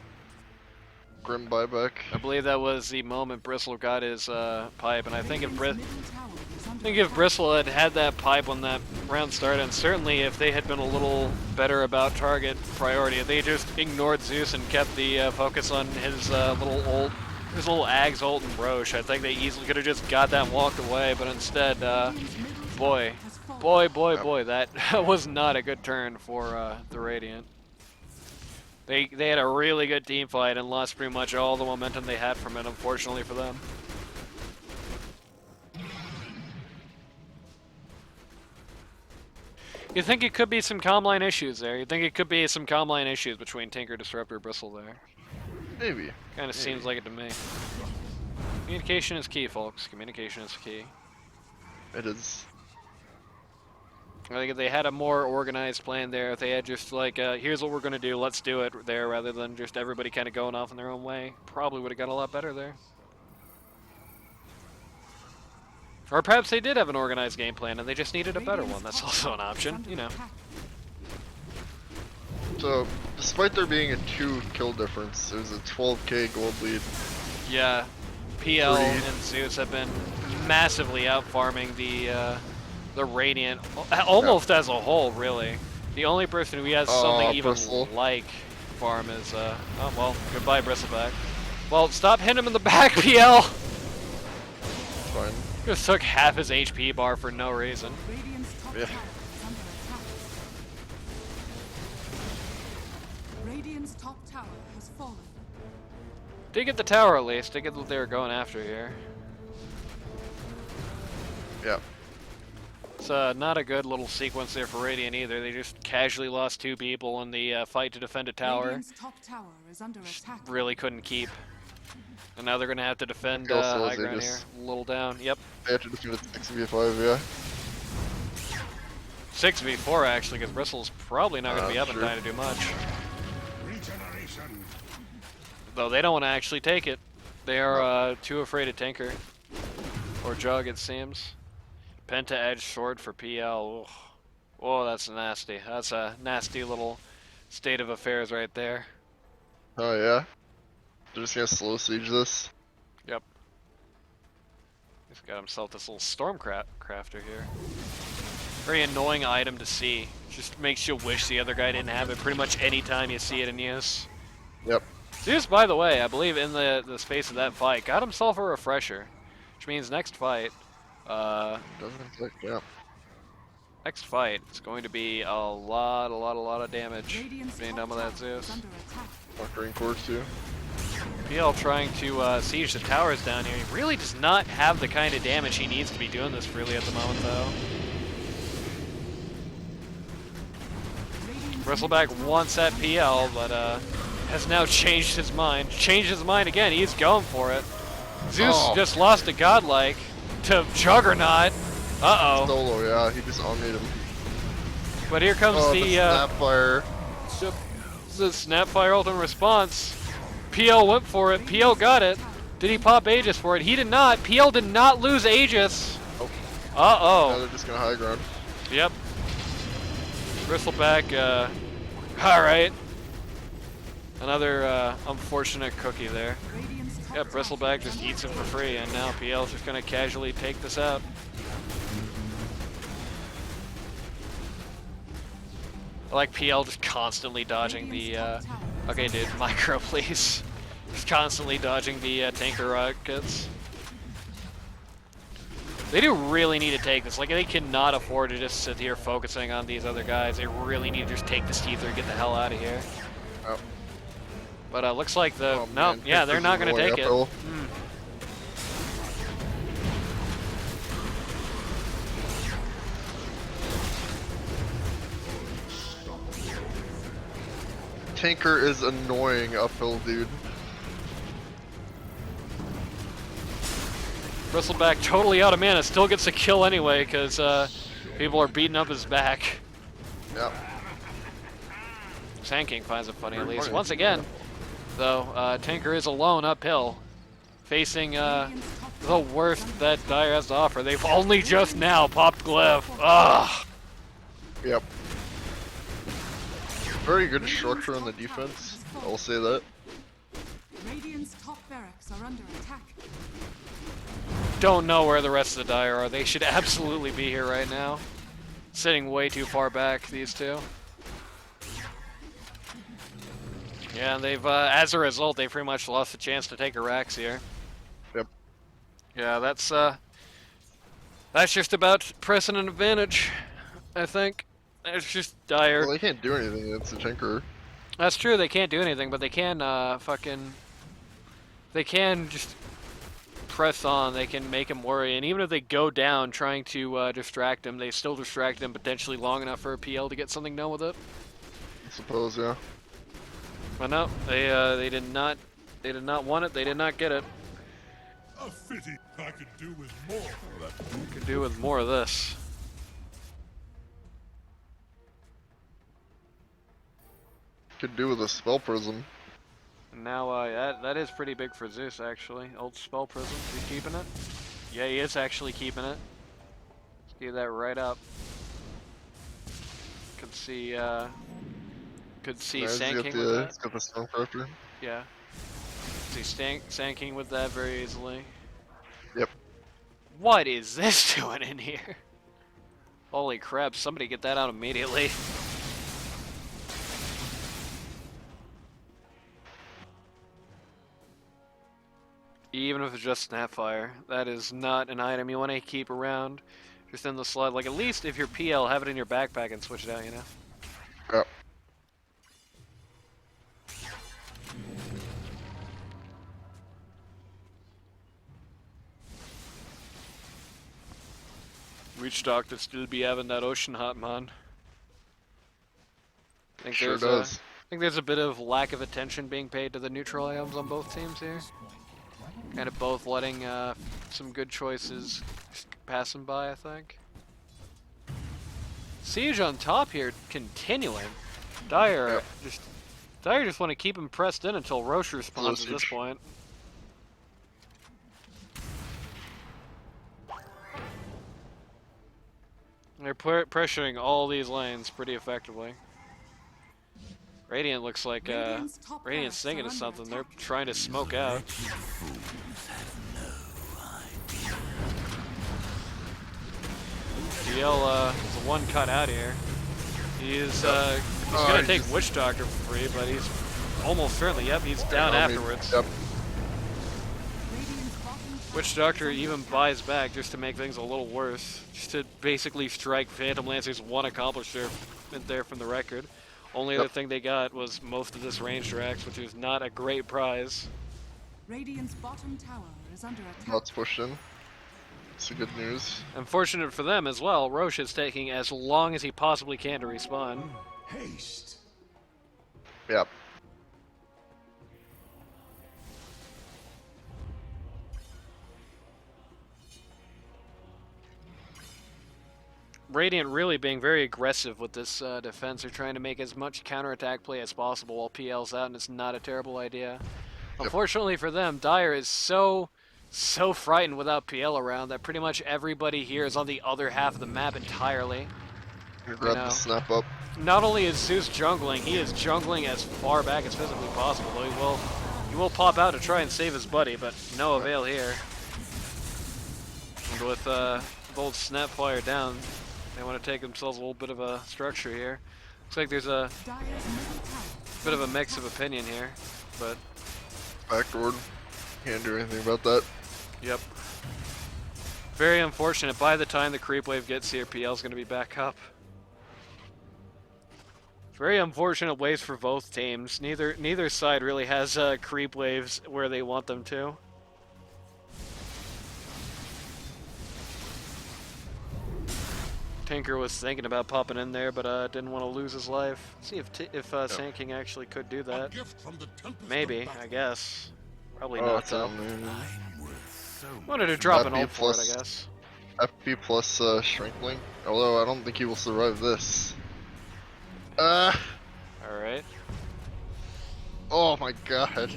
Grim buyback. I believe that was the moment Bristle got his pipe, and I think if Dire's middle tower is under if attack. Bristle had had that pipe when that round started, and certainly if they had been a little better about target priority, if they just ignored Zeus and kept the focus on his little Ags ult and Roche, I think they easily could have just got that and walked away, but instead, boy, that was not a good turn for the Radiant. They had a really good team fight and lost pretty much all the momentum they had from it, unfortunately for them. You think it could be some comm line issues there? You think it could be some comm line issues between Tinker, Disruptor, Bristle there? Maybe. Kind of seems like it to me. Communication is key, folks. Communication is key. It is. I think if they had a more organized plan there, if they had just like, here's what we're going to do, let's do it there, rather than just everybody kind of going off in their own way, probably would have got a lot better there. Or perhaps they did have an organized game plan and they just needed a better one. That's also an option, you know. So, despite there being a 2 kill difference, it was a 12k gold lead. Yeah, PL and Zeus have been massively out farming the Radiant, almost as a whole, really. The only person who has something even like farm is, oh well, goodbye Bristleback. Well, stop hitting him in the back, PL! Fine. Just took half his HP bar for no reason. Yeah. Radiant's top tower has fallen. Did get the tower at least. Did get what they were going after here. Yeah. It's not a good little sequence there for Radiant either. They just casually lost 2 people in the fight to defend a tower. Radiant's top tower is under attack. Really couldn't keep. And now they're going to have to defend high ground here. A little down. Yep. They have to defend it 6v5, yeah. 6v4 actually, because Bristle's probably not going to be up in time to do much. Though they don't want to actually take it. They are too afraid of Tinker. Or Jug, it seems. Penta Edge Sword for PL. Oh, that's nasty. That's a nasty little state of affairs right there. Oh yeah? They're just gonna slow siege this? Yep. He's got himself this little storm crafter here. Very annoying item to see. Just makes you wish the other guy didn't have it pretty much any time you see it in use. Yep. Zeus, by the way, I believe in the space of that fight, got himself a refresher. Which means next fight, Yeah. next fight is going to be a lot of damage being done with that Zeus. Fucking core too. PL trying to siege the towers down here. He really does not have the kind of damage he needs to be doing this freely at the moment, though. Bristleback wants that PL, but has now changed his mind. Changed his mind again. He's going for it. Zeus just lost a godlike to Juggernaut. Uh-oh. Solo, yeah, he just omnied him. But here comes the Snapfire. The Snapfire ultimate response. PL went for it. PL got it. Did he pop Aegis for it? He did not. PL did not lose Aegis. Oh. Uh-oh. Now they're just gonna high ground. Yep. Bristleback, alright. Another unfortunate cookie there. Yep, Bristleback just eats it for free, and now PL's just gonna casually take this out. I like PL just constantly dodging the, okay dude, micro please. Just constantly dodging the tanker rockets. They do really need to take this. Like, they cannot afford to just sit here focusing on these other guys. They really need to just take this Ether and get the hell out of here. Oh. But looks like the... Oh, no, man. yeah, they're not going to take it. Tinker is annoying uphill, dude. Bristleback totally out of mana, still gets a kill anyway because people are beating up his back. Yep. Sand King finds it funny at least. Once again, though, Tinker is alone uphill, facing the worst that Dire has to offer. They've only just now popped Glyph. Ugh. Yep. Very good structure on the defense, I'll say that. Radiant's top barracks are under attack. Don't know where the rest of the Dire are. They should absolutely be here right now. Sitting way too far back, these two. Yeah, and they've, as a result, they pretty much lost the chance to take Arax here. Yep. Yeah, that's just about pressing an advantage, I think. It's just Dire. Well, they can't do anything against the Tinker. That's true. They can't do anything, but they can they can just press on. They can make him worry, and even if they go down trying to distract him, they still distract him potentially long enough for a PL to get something done with it. I suppose, yeah. But no, they did not want it. They did not get it. A pity. I could do with more. Could do with more of this. Could do with a spell prism. Now, that is pretty big for Zeus, actually. Old spell prism. Is he keeping it? Yeah, he is actually keeping it. Let's give that right up. Could see Nice, Sanking got with the, that. it's got the Stormcrafter. Yeah. See Sanking with that very easily. Yep. What is this doing in here? Holy crap, somebody get that out immediately. Even if it's just Snapfire, that is not an item you want to keep around just in the slot. Like, at least if you're PL, have it in your backpack and switch it out, you know? Yep. Witch Doctor still be having that ocean hot, man. I think Sure there's does. I think there's a bit of lack of attention being paid to the neutral items on both teams here. Kind of both letting some good choices just pass them by, I think. Siege on top here, continuing. Dire just want to keep him pressed in until Roche responds at this point. They're pressuring all these lanes pretty effectively. Radiant looks like Radiant's thinking of something. They're trying to smoke out. DL is the one cut out here. He's gonna take Witch Doctor for free, but he's almost certainly, yep, he's down afterwards. Yep. Witch Doctor even buys back just to make things a little worse. Just to basically strike Phantom Lancer's one accomplisher there from the record. Only other thing they got was most of this ranged Rax, which is not a great prize. Radiant's bottom tower is under attack. Lots pushed in. It's good news. Unfortunate for them as well, Roche is taking as long as he possibly can to respawn. Haste. Yep. Radiant really being very aggressive with this defense. They're trying to make as much counterattack play as possible while PL's out, and it's not a terrible idea. Unfortunately for them, Dire is so frightened without PL around that pretty much everybody here is on the other half of the map entirely. Grab the snap up. Not only is Zeus jungling, he is jungling as far back as physically possible. He will pop out to try and save his buddy, but no avail here. And with old Snapfire down, they want to take themselves a little bit of a structure here. Looks like there's a bit of a mix of opinion here, but Backdoor. Can't do anything about that. yep. Very unfortunate. By the time the creep wave gets here, PL's going to be back up. Very unfortunate waves for both teams. Neither side really has creep waves where they want them to. Tinker was thinking about popping in there, but didn't want to lose his life. See if Sand King actually could do that. Maybe, I guess. Probably not though. Wanted to drop an ult for it, I guess. FP plus Shrinkling. Although I don't think he will survive this. Alright. Oh my god.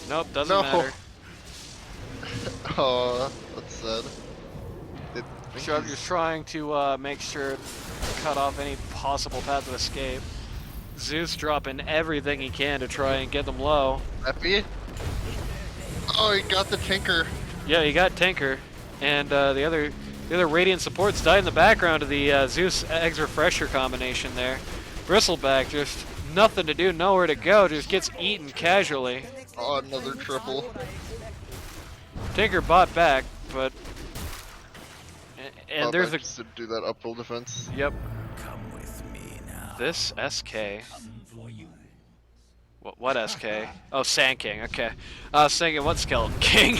Nope, doesn't matter. Oh, that's sad. Shark is trying to make sure to cut off any possible path of escape. Zeus dropping everything he can to try and get them low. FP? Oh, he got the Tinker. Yeah, he got Tinker, and the other Radiant supports died in the background of the Zeus Eggs Refresher combination there. Bristleback just nothing to do, nowhere to go, just gets eaten casually. Oh, another triple. Tinker bought back, but and there's a to do that uphill defense. yep. Come with me now. this SK? What SK? Oh, Sand King. Okay. Sand what Skeleton King?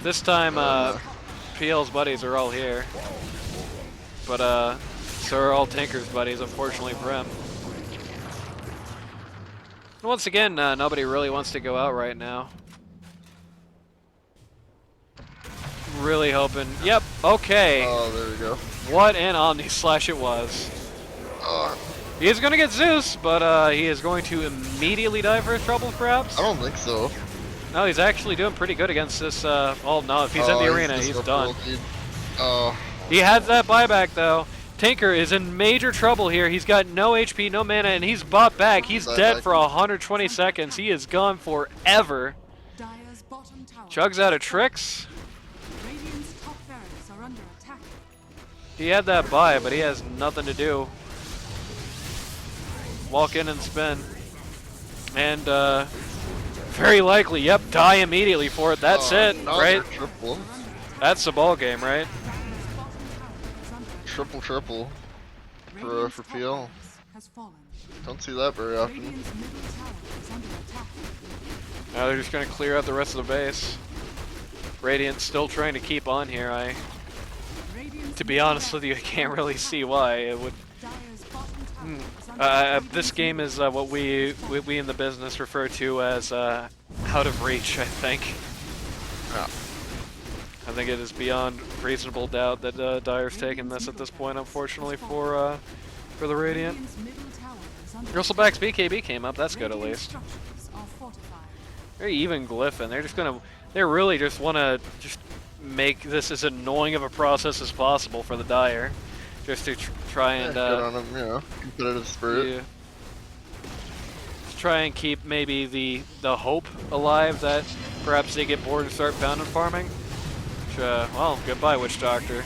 This time, PL's buddies are all here. But, so are all Tinker's buddies, unfortunately for him. And once again, nobody really wants to go out right now. Really hoping. Yep, okay. Oh, there we go. What an Omni Slash it was. He is going to get Zeus, but he is going to immediately die for his trouble, perhaps? I don't think so. No, he's actually doing pretty good against this. Oh, no, if he's in the arena, he's done. Oh. He has that buyback, though. Tinker is in major trouble here. He's got no HP, no mana, and he's bought back. He's dead for 120 seconds. He is gone forever. Chugs out of tricks. He had that buy, but he has nothing to do. Walk in and spin. And, very likely, yep, die immediately for it. That's it, right? Triple. That's the ball game, right? Triple for PL. Don't see that very often. Now they're just going to clear out the rest of the base. Radiant's still trying to keep on here. To be honest with you, I can't really see why it would. This game is what we in the business refer to as out of reach, I think. Yeah. I think it is beyond reasonable doubt that Dire's taking this at this point, unfortunately for the Radiant. Bristleback's BKB came up, that's good at least. Very even glyph, and they really just want to make this as annoying of a process as possible for the Dire. Just to try and good on them, you know, competitive spirit. Yeah. Try and keep maybe the hope alive that perhaps they get bored and start pounding farming. Which, well, goodbye, Witch Doctor.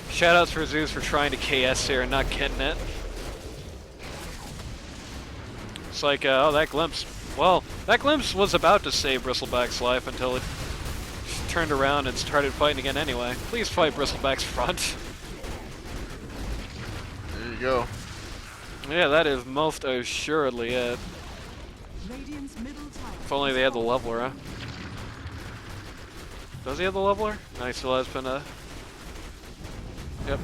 Shoutouts for Zeus for trying to KS here and not getting it. It's like, oh, that glimpse. Well, that glimpse was about to save Bristleback's life until it turned around and started fighting again anyway. Please fight Bristleback's front. There you go. Yeah, that is most assuredly it. If only they had the leveler, huh? Does he have the leveler? No, he still has Pinna. Yep.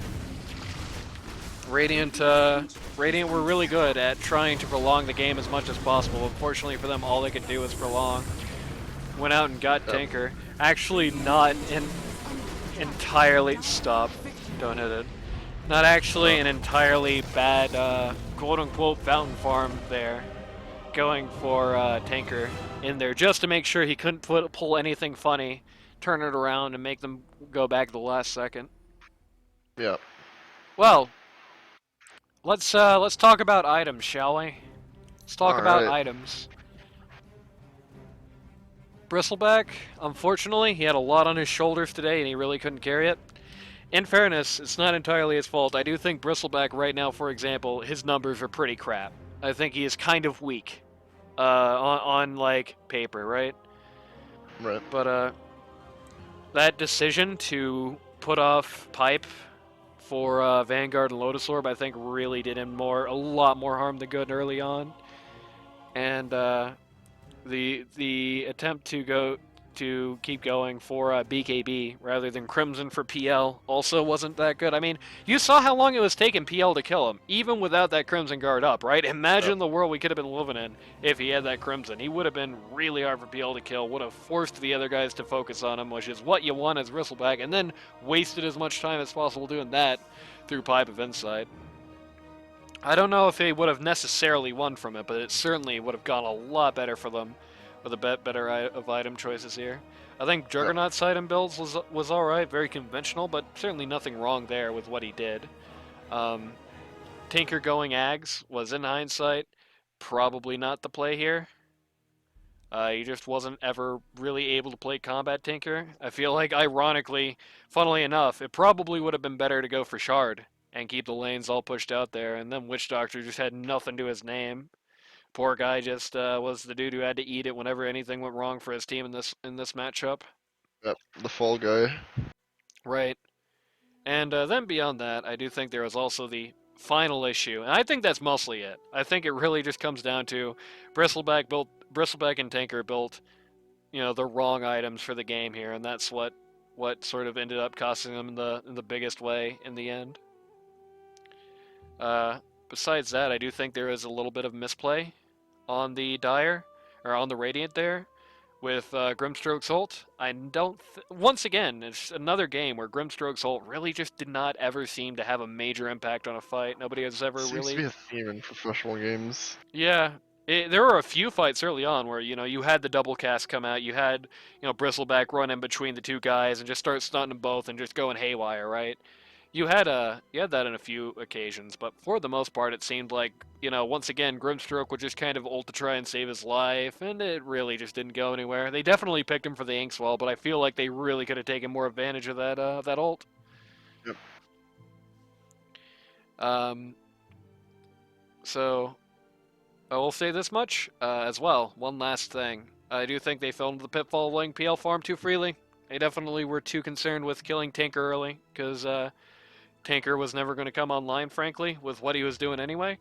Radiant were really good at trying to prolong the game as much as possible. Unfortunately for them, all they could do was prolong. Went out and got Tinker. Actually not entirely... Stop. Don't hit it. Not actually an entirely bad, quote-unquote, fountain farm there. Going for Tinker in there just to make sure he couldn't pull anything funny, turn it around, and make them go back to the last second. Yeah. Well, let's talk about items, shall we? Let's talk about items. Bristleback, unfortunately, he had a lot on his shoulders today and he really couldn't carry it. In fairness, it's not entirely his fault. I do think Bristleback right now, for example, his numbers are pretty crap. I think he is kind of weak on like, paper, right? Right. But, that decision to put off Pipe for Vanguard and Lotus Orb, I think really did him a lot more harm than good early on. And, the attempt to keep going for BKB rather than Crimson for PL also wasn't that good. I mean, you saw how long it was taking PL to kill him, even without that Crimson guard up, right? Imagine the world we could have been living in if he had that Crimson. He would have been really hard for PL to kill, would have forced the other guys to focus on him, which is what you want as Bristleback, and then wasted as much time as possible doing that through Pipe of Insight. I don't know if he would have necessarily won from it, but it certainly would have gone a lot better for them with a bit better of item choices here. I think Juggernaut's item builds was alright, very conventional, but certainly nothing wrong there with what he did. Tinker going Ags was, in hindsight, probably not the play here. He just wasn't ever really able to play combat Tinker. I feel like, ironically, funnily enough, it probably would have been better to go for Shard and keep the lanes all pushed out there, and then Witch Doctor just had nothing to his name. Poor guy just was the dude who had to eat it whenever anything went wrong for his team in this matchup. Yep, the fall guy. Right. And then beyond that, I do think there was also the final issue, and I think that's mostly it. I think it really just comes down to Bristleback and Tinker built, the wrong items for the game here, and that's what sort of ended up costing them in the biggest way in the end. Besides that, I do think there is a little bit of misplay on the Dire, or on the Radiant there, with Grimstroke's ult. Once again, it's another game where Grimstroke's ult really just did not ever seem to have a major impact on a fight. Nobody has ever Seems really. to be a theme in professional games. Yeah, there were a few fights early on where you had the double cast come out, you had Bristleback run in between the two guys and just start stunting them both and just going haywire, right? You had that in a few occasions, but for the most part, it seemed like once again Grimstroke would just kind of ult to try and save his life, and it really just didn't go anywhere. They definitely picked him for the Inkswell, but I feel like they really could have taken more advantage of that ult. Yep. So I will say this much as well. One last thing. I do think they fell into the pitfall of letting PL farm too freely. They definitely were too concerned with killing Tinker early, because Tinker was never going to come online, frankly, with what he was doing anyway.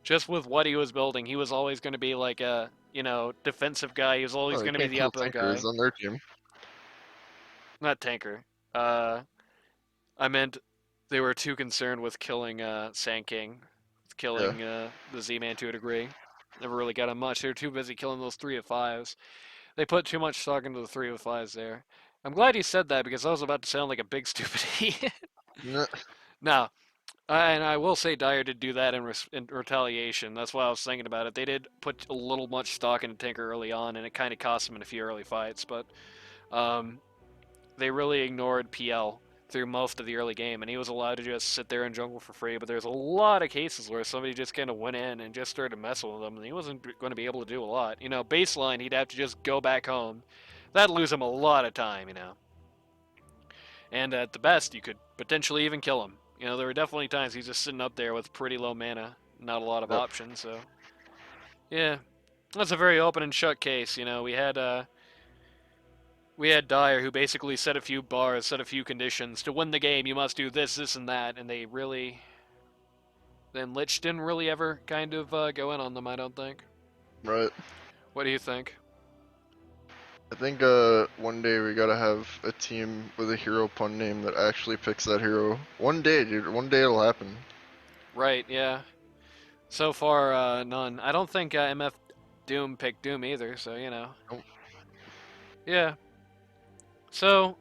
Just with what he was building, he was always going to be like a, defensive guy. He was always going to be the uphill guy. Tinkers on their team. Not Tinker. I meant they were too concerned with killing Sand King, killing the Z-Man to a degree. Never really got him much. They were too busy killing those 3 of 5s. They put too much stock into the 3 of 5s there. I'm glad you said that because I was about to sound like a big stupid idiot. Now, and I will say Dire did do that in retaliation. That's why I was thinking about it. They did put a little much stock into Tinker early on, and it kind of cost them in a few early fights. But they really ignored PL through most of the early game, and he was allowed to just sit there in jungle for free. But there's a lot of cases where somebody just kind of went in and just started messing with him, and he wasn't going to be able to do a lot. Baseline, he'd have to just go back home. That'd lose him a lot of time, And at the best, you could potentially even kill him. There were definitely times he's just sitting up there with pretty low mana, not a lot of options. So, yeah, that's a very open and shut case. We had Dire who basically set a few bars, set a few conditions to win the game. You must do this, this, and that, and then Lich didn't really ever kind of go in on them. I don't think. Right. What do you think? I think one day we gotta have a team with a hero pun name that actually picks that hero. One day, dude. One day it'll happen. Right, yeah. So far, none. I don't think MF Doom picked Doom either, so, Nope. Yeah. So,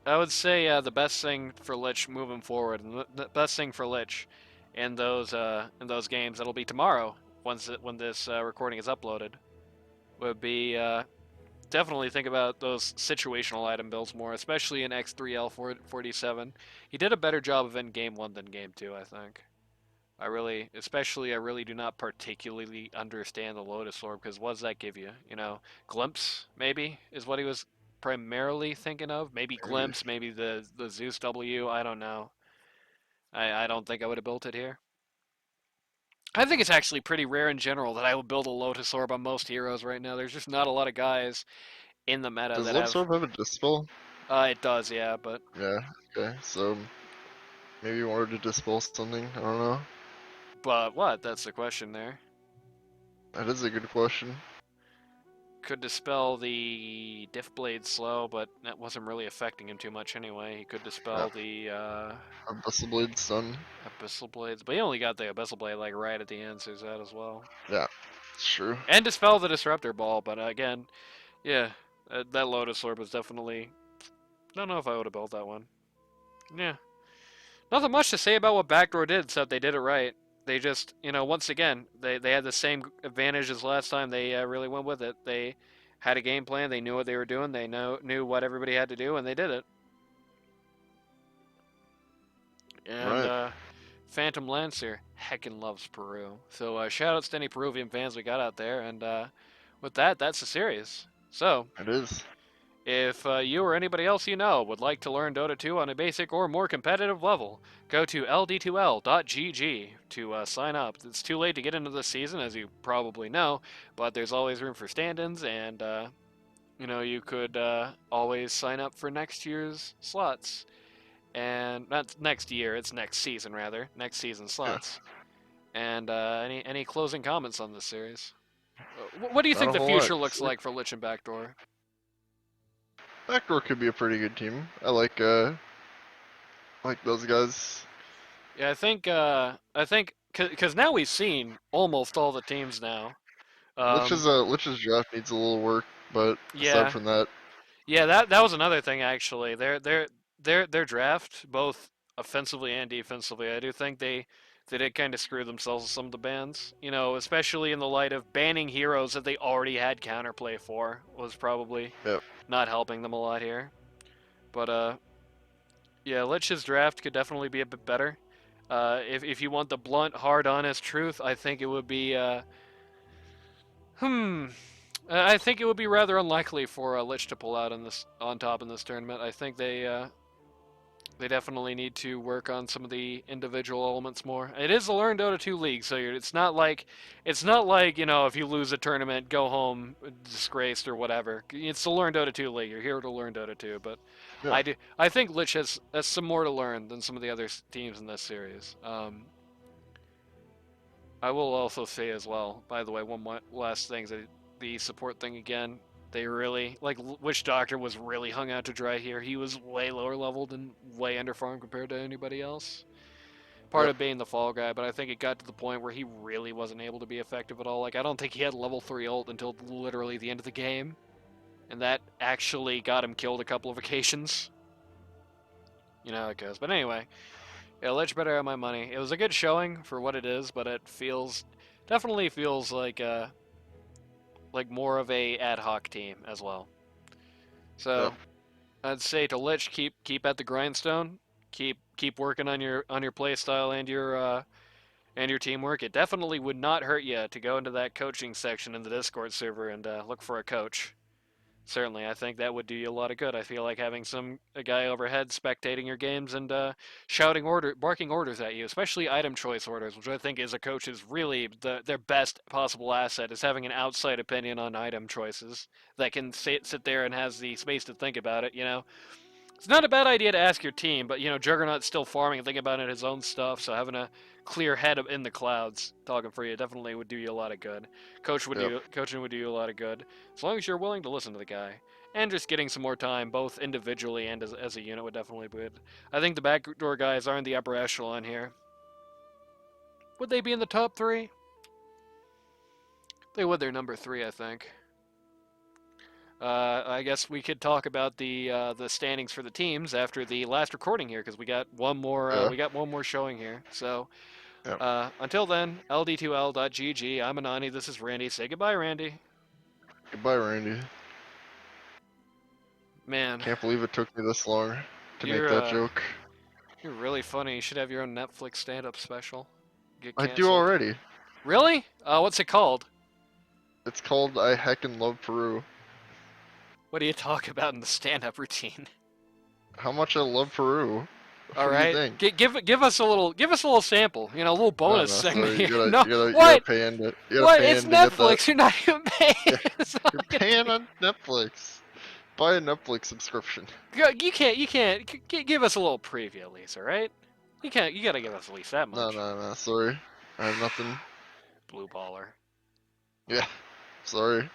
I would say the best thing for Lich moving forward, and the best thing for Lich in those games that'll be tomorrow, when this recording is uploaded, would be definitely think about those situational item builds more, especially in X3L47. He did a better job of in Game 1 than Game 2, I think. I really do not particularly understand the Lotus Orb, because what does that give you? Glimpse, maybe, is what he was primarily thinking of. Maybe Glimpse, maybe the Zeus W, I don't know. I don't think I would have built it here. I think it's actually pretty rare in general that I would build a Lotus Orb on most heroes right now. There's just not a lot of guys in the meta Does that Lotus have... Orb have a Dispel? It does, yeah, but... Yeah, okay, so maybe you wanted to dispel something, I don't know. But what? That's the question there. That is a good question. Could dispel the Diff Blade slow, but that wasn't really affecting him too much anyway. He could dispel the Abyssal Blade stun. Abyssal Blades, but he only got the Abyssal Blade like right at the end, so he's that as well. Yeah, it's true. And dispel the Disruptor Ball, but again, yeah, that Lotus Orb was definitely... Don't know if I would have built that one. Yeah. Nothing much to say about what Backdoor did, except they did it right. They just, once again, they had the same advantage as last time. They really went with it. They had a game plan. They knew what they were doing. They knew what everybody had to do, and they did it. And right. Phantom Lancer heckin' loves Peru. So shout outs to any Peruvian fans we got out there. And with that, that's the series. So It is. if you or anybody else you know would like to learn Dota 2 on a basic or more competitive level, go to ld2l.gg to sign up. It's too late to get into this season, as you probably know, but there's always room for stand-ins, and you could always sign up for next year's slots. and not next year, it's next season rather, next season slots. And any closing comments on this series? What do you Not think a the whole lot. future looks like for Lich and Backdoor? Backdoor could be a pretty good team. I like those guys. Yeah, I think because now we've seen almost all the teams now. Lich's draft needs a little work, but aside Yeah, from that, yeah, that was another thing actually. Their draft, both offensively and defensively, I do think they did kind of screw themselves with some of the bans. You know, especially in the light of banning heroes that they already had counterplay for was probably yep. not helping them a lot here. But yeah, Lich's draft could definitely be a bit better. If you want the blunt, hard, honest truth, I think it would be I think it would be rather unlikely for Lich to pull out on top in this tournament. I think they definitely need to work on some of the individual elements more. It is a Learn Dota 2 league, so it's not like you know, if you lose a tournament, go home disgraced or whatever. It's the Learn Dota 2 league. You're here to learn Dota 2, but Yeah. I think Lich has some more to learn than some of the other teams in this series. I will also say as well, by the way, one last thing, the support thing again. They really like Witch Doctor was really hung out to dry here. He was way lower leveled and way underfarmed compared to anybody else. Part Yep. of being the fall guy, but I think it got to the point where he really wasn't able to be effective at all. Like I don't think he had level 3 ult until literally the end of the game, and that actually got him killed a couple of occasions. You know how it goes. But anyway, yeah, Lich better have my money. It was a good showing for what it is, but it definitely feels like more of a ad hoc team as well. So Yep. I'd say to Lich, keep at the grindstone, keep working on your play style and your teamwork. It definitely would not hurt you to go into that coaching section in the Discord server and look for a coach. Certainly, I think that would do you a lot of good. I feel like having a guy overhead spectating your games and barking orders at you, especially item choice orders, which I think is a coach's really their best possible asset, is having an outside opinion on item choices that can sit there and has the space to think about it. You know, it's not a bad idea to ask your team, but you know, Juggernaut's still farming and thinking about his own stuff, so having a clear head in the clouds talking for you definitely would do you a lot of good. Yep. Coaching would do you a lot of good, as long as you're willing to listen to the guy. And just getting some more time, both individually and as a unit, would definitely be good. I think the backdoor guys are in the upper echelon here. Would they be in the top 3? They would. They're number 3, I think. I guess we could talk about the standings for the teams after the last recording here, because we got one more showing here. So Yep. until then, ld2l.gg. I'm Anani. This is Randy. Say goodbye, Randy. Goodbye, Randy. Man, Can't believe it took me this long to make you're that joke. you're really funny. You should have your own Netflix stand-up special. Get I canceled. do already. Really? What's it called? It's called I Heckin' Love Peru. What do you talk about in the stand-up routine? How much I love Peru. All What do right, you think? give us a little sample. You know, a little bonus No, segment. sorry, Here. you No, gotta pay into. You gotta what? pay It's in to get that. Netflix. You're not even paying. Yeah, It's not you're like a paying thing. on Netflix. Buy a Netflix subscription. You can't. Give us a little preview at least, all right? You can't. You gotta give us at least that much. No. Sorry. I have nothing. Blue baller. Yeah. Sorry.